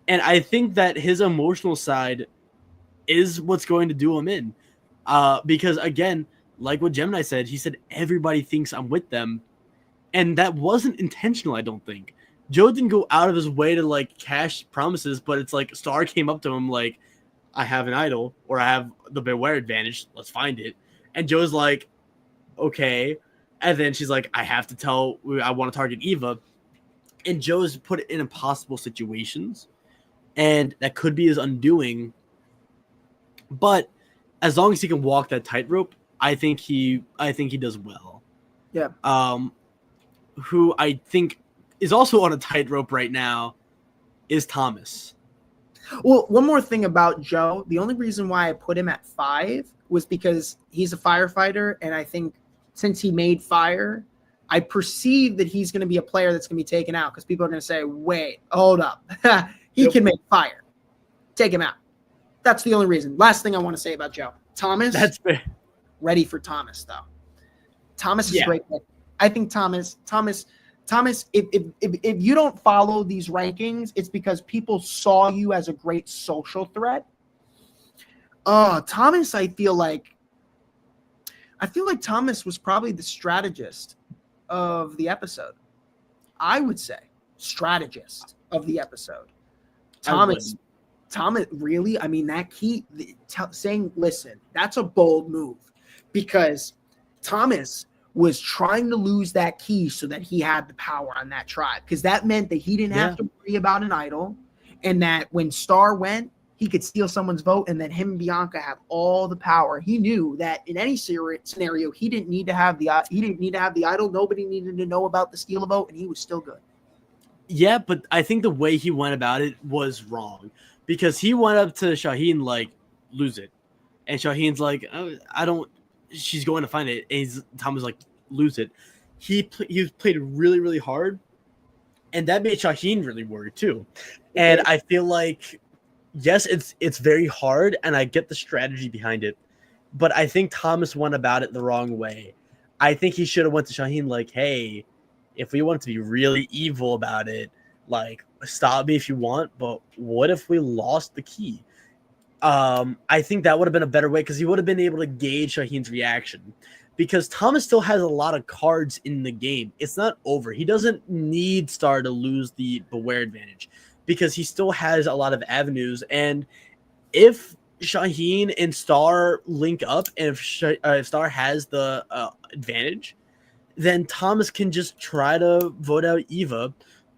A: And I think that his emotional side is what's going to do him in. Because again, like what Gemini said, he said everybody thinks I'm with them, and that wasn't intentional. I don't think Joe didn't go out of his way to like cash promises, but it's like Star came up to him like, I have an idol, or I have the Beware advantage, let's find it. And Joe's like, okay. And then she's like, I have to tell, I want to target Eva. And Joe's put in impossible situations, and that could be his undoing. But as long as he can walk that tightrope, I think he does well.
B: Yeah.
A: Who I think is also on a tightrope right now is Thomas.
B: Well, one more thing about Joe. The only reason why I put him at 5 was because he's a firefighter, and I think since he made fire, I perceive that he's going to be a player that's going to be taken out because people are going to say, wait, hold up. He can make fire. Take him out. That's the only reason. Last thing I want to say about Joe. Thomas.
A: That's fair.
B: Ready for Thomas, though. Thomas is great. I think Thomas, if you don't follow these rankings, it's because people saw you as a great social threat. Thomas, I feel like Thomas was probably the strategist of the episode. I would say strategist of the episode. Thomas, really? I mean, that key saying, listen, that's a bold move because Thomas was trying to lose that key so that he had the power on that tribe, because that meant that he didn't have to worry about an idol, and that when Star went, he could steal someone's vote, and then him and Bianca have all the power. He knew that in any scenario, he didn't need to have the idol. Nobody needed to know about the steal a vote, and he was still good.
A: Yeah, but I think the way he went about it was wrong, because he went up to Shaheen like, lose it, and Shaheen's like, oh, she's going to find it. And Tom was like, lose it. He played really, really hard, and that made Shaheen really worried too. And I feel like, yes, it's very hard, and I get the strategy behind it, but I think Thomas went about it the wrong way. I think he should have went to Shaheen like, hey, if we want to be really evil about it, like, stop me if you want, but what if we lost the key? I think that would have been a better way, because he would have been able to gauge Shaheen's reaction, because Thomas still has a lot of cards in the game. It's not over. He doesn't need Star to lose the Beware advantage, because he still has a lot of avenues. And if Shaheen and Star link up, and if Star has the advantage, then Thomas can just try to vote out Eva,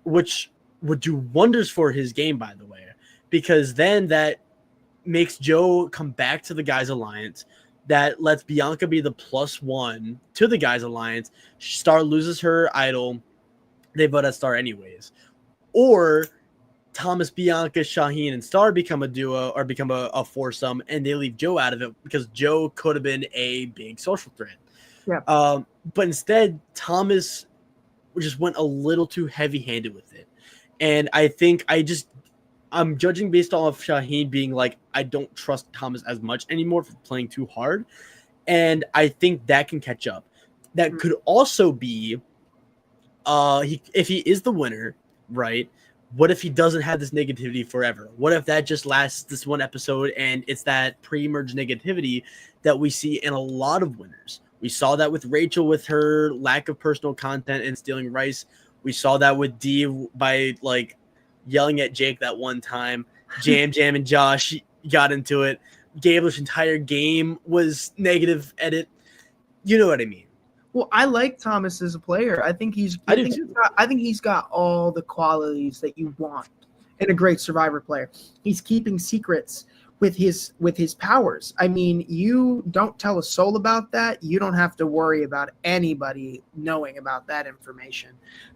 A: which would do wonders for his game, by the way, because then that makes Joe come back to the Guys Alliance. That lets Bianca be the +1 to the Guys Alliance. Star loses her idol. They vote at Star anyways. Or Thomas, Bianca, Shaheen, and Star become a duo or become a foursome, and they leave Joe out of it because Joe could have been a big social threat.
B: Yeah.
A: But instead, Thomas just went a little too heavy-handed with it. And I think I'm judging based off Shaheen being like, I don't trust Thomas as much anymore for playing too hard. And I think that can catch up. That could also be if he is the winner, right? What if he doesn't have this negativity forever? What if that just lasts this one episode and it's that pre-merge negativity that we see in a lot of winners? We saw that with Rachel with her lack of personal content and stealing rice. We saw that with Dee by like yelling at Jake that one time. Jam and Josh got into it. Gabler's entire game was negative edit. You know what I mean?
B: Well, I like Thomas as a player. I think he's got all the qualities that you want in a great Survivor player. He's keeping secrets with his powers. I mean, you don't tell a soul about that. You don't have to worry about anybody knowing about that information.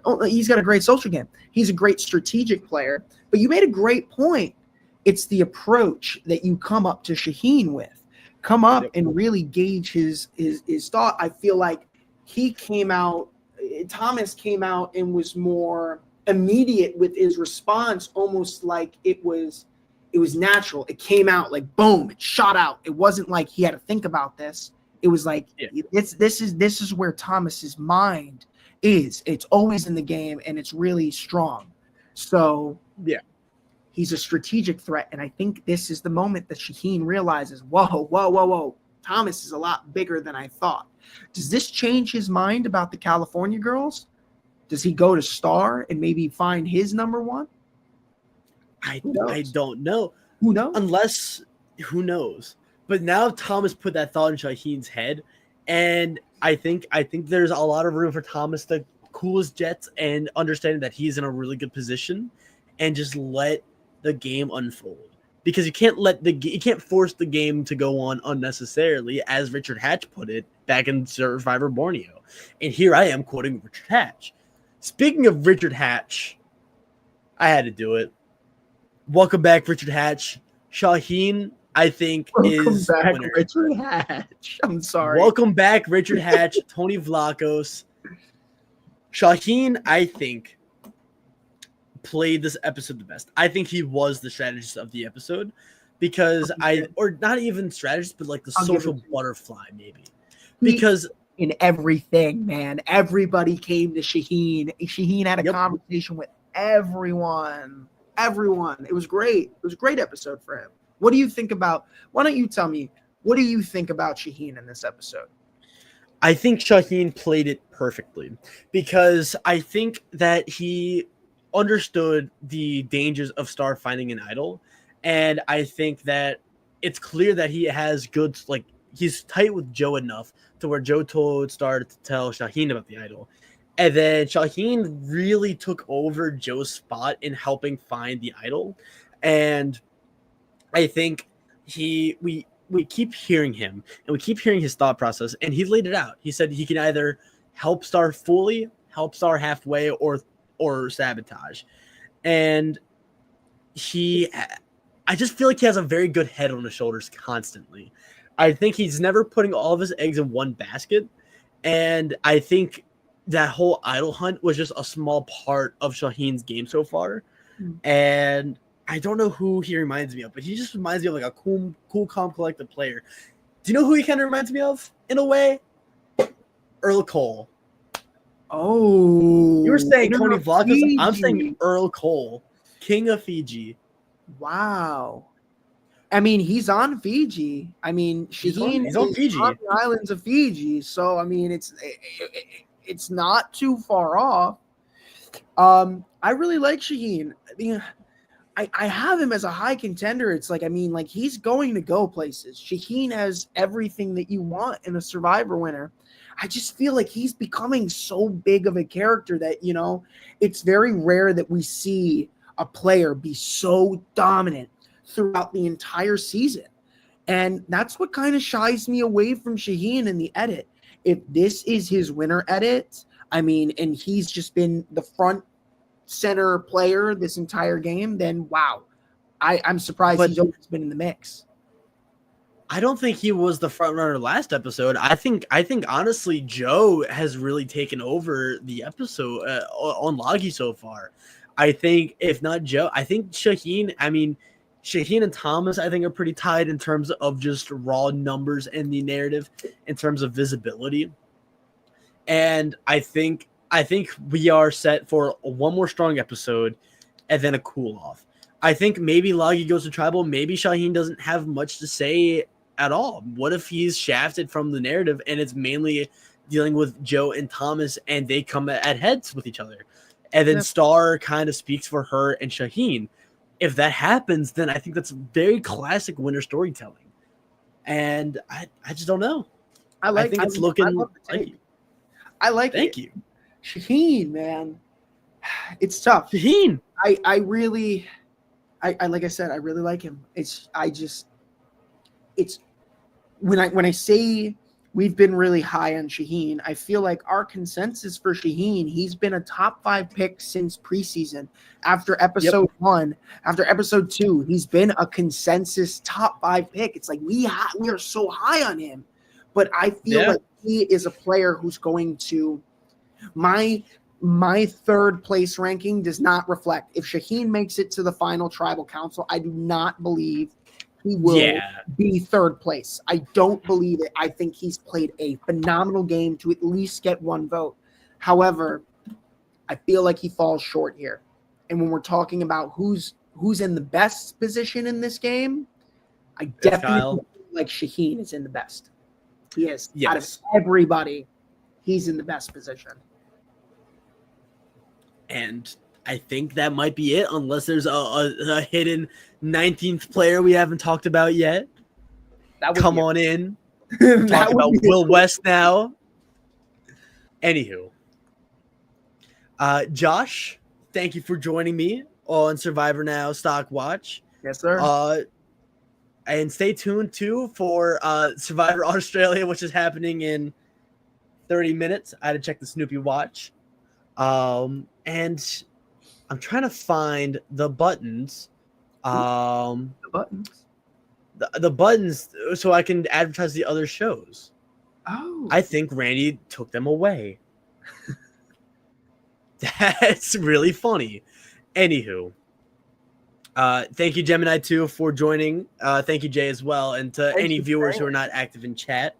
B: Oh, he's got a great social game. He's a great strategic player. But you made a great point. It's the approach that you come up to Shaheen with. Come up and really gauge his thought. I feel like Thomas came out and was more immediate with his response, almost like it was natural. It came out like boom, it shot out. It wasn't like he had to think about this. It was like this is where Thomas's mind is. It's always in the game and it's really strong. So
A: yeah,
B: he's a strategic threat, and I think this is the moment that Shaheen realizes, whoa, Thomas is a lot bigger than I thought. Does this change his mind about the California girls? Does he go to Star and maybe find his number one?
A: I don't know.
B: Who knows?
A: Who knows? But now Thomas put that thought in Shaheen's head, and I think there's a lot of room for Thomas to cool his jets and understanding that he's in a really good position, and just let the game unfold. Because you can't force the game to go on unnecessarily, as Richard Hatch put it back in Survivor Borneo. And here I am quoting Richard Hatch. Speaking of Richard Hatch, I had to do it. Welcome back, Richard Hatch. Shaheen, I think, is
B: back,
A: winner.
B: Richard Hatch. I'm sorry.
A: Welcome back, Richard Hatch, Tony Vlachos. Shaheen, I think, played this episode the best. I think he was the strategist of the episode because or not even strategist, but like the social butterfly, maybe. Because
B: in everything, man, everybody came to Shaheen. Shaheen had a conversation with everyone. It was great. It was a great episode for him. What do you think about? Why don't you tell me? What do you think about Shaheen in this episode?
A: I think Shaheen played it perfectly because I think that he understood the dangers of Star finding an idol, and I think that it's clear that he has good, like, he's tight with Joe enough to where Joe told Star to tell Shaheen about the idol, and then Shaheen really took over Joe's spot in helping find the idol, and I think we keep hearing him and we keep hearing his thought process, and he laid it out. He said he can either help Star fully, help Star halfway, or sabotage. And I just feel like he has a very good head on his shoulders constantly. I think he's never putting all of his eggs in one basket. And I think that whole idol hunt was just a small part of Shaheen's game so far. And I don't know who he reminds me of, but he just reminds me of like a cool, calm, collected player. Do you know who he kind of reminds me of in a way? Earl Cole.
B: Oh,
A: you were saying Tony Vlachos. I'm saying Earl Cole, King of Fiji.
B: Wow. I mean, he's on Fiji. I mean, Shaheen
A: he's on Fiji,
B: on the islands of Fiji. So I mean, it's not too far off. I really like Shaheen. I mean, I have him as a high contender. It's like, I mean, like he's going to go places. Shaheen has everything that you want in a Survivor winner. I just feel like he's becoming so big of a character that, you know, it's very rare that we see a player be so dominant throughout the entire season. And that's what kind of shies me away from Shaheen in the edit. If this is his winner edit, I mean, and he's just been the front center player this entire game, then wow, I'm surprised he's always been in the mix.
A: I don't think he was the front runner last episode. I think honestly, Joe has really taken over the episode on Loggy so far. I think if not Joe, I think Shaheen. I mean, Shaheen and Thomas, I think, are pretty tied in terms of just raw numbers and the narrative, in terms of visibility. And I think we are set for one more strong episode, and then a cool off. I think maybe Loggy goes to tribal. Maybe Shaheen doesn't have much to say at all. What if he's shafted from the narrative and it's mainly dealing with Joe and Thomas, and they come at heads with each other, and then Star kind of speaks for her and Shaheen? If that happens, then I think that's very classic winner storytelling, and I just don't know. I think it's looking.
B: I like
A: Thank you,
B: Shaheen, man. It's tough.
A: Shaheen.
B: I really like I said, I really like him. It's when I say we've been really high on Shaheen, I feel like our consensus for Shaheen, he's been a top 5 pick since preseason. After episode 1, after episode 2, he's been a consensus top 5 pick. It's like we are so high on him, but I feel like he is a player who's going to my third place ranking does not reflect. If Shaheen makes it to the final tribal council, I do not believe he will be third place. I don't believe it. I think he's played a phenomenal game to at least get 1 vote. However, I feel like he falls short here. And when we're talking about who's in the best position in this game, I definitely feel like Shaheen is in the best. He is. Out of everybody, he's in the best position.
A: And I think that might be it, unless there's a hidden 19th player we haven't talked about yet. Come on in. Talk about Will West now. Anywho. Josh, thank you for joining me on Survivor Now Stockwatch.
B: Yes, sir.
A: And stay tuned, too, for Survivor Australia, which is happening in 30 minutes. I had to check the Snoopy watch. And I'm trying to find the buttons. The buttons so I can advertise the other shows.
B: Oh.
A: I think Randy took them away. That's really funny. Anywho. Thank you, Gemini 2, for joining. Thank you, Jay, as well. And to any viewers who are not active in chat.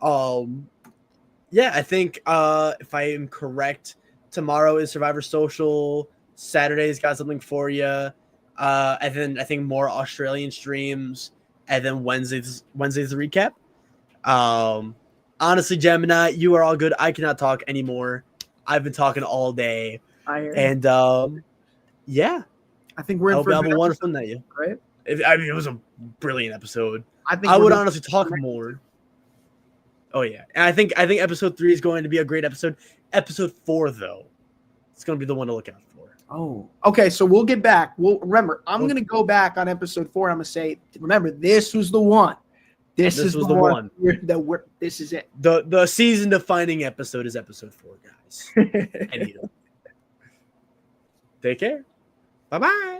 A: Yeah, I think if I am correct, tomorrow is Survivor Social. Saturday's got something for you. And then I think more Australian streams. And then Wednesday's the recap. Honestly, Gemini, you are all good. I cannot talk anymore. I've been talking all day. And yeah.
B: I think we're in
A: for a wonderful night.
B: Right?
A: It was a brilliant episode.
B: I
A: would honestly talk more. Oh yeah, and I think episode 3 is going to be a great episode. Episode 4, though, it's going to be the one to look out for.
B: Oh, okay. So we'll get back. Remember, I'm going to go back on episode 4. I'm going to say, remember, this was the one. This was the one. This is it.
A: The season defining episode is episode 4, guys. Take care. Bye-bye.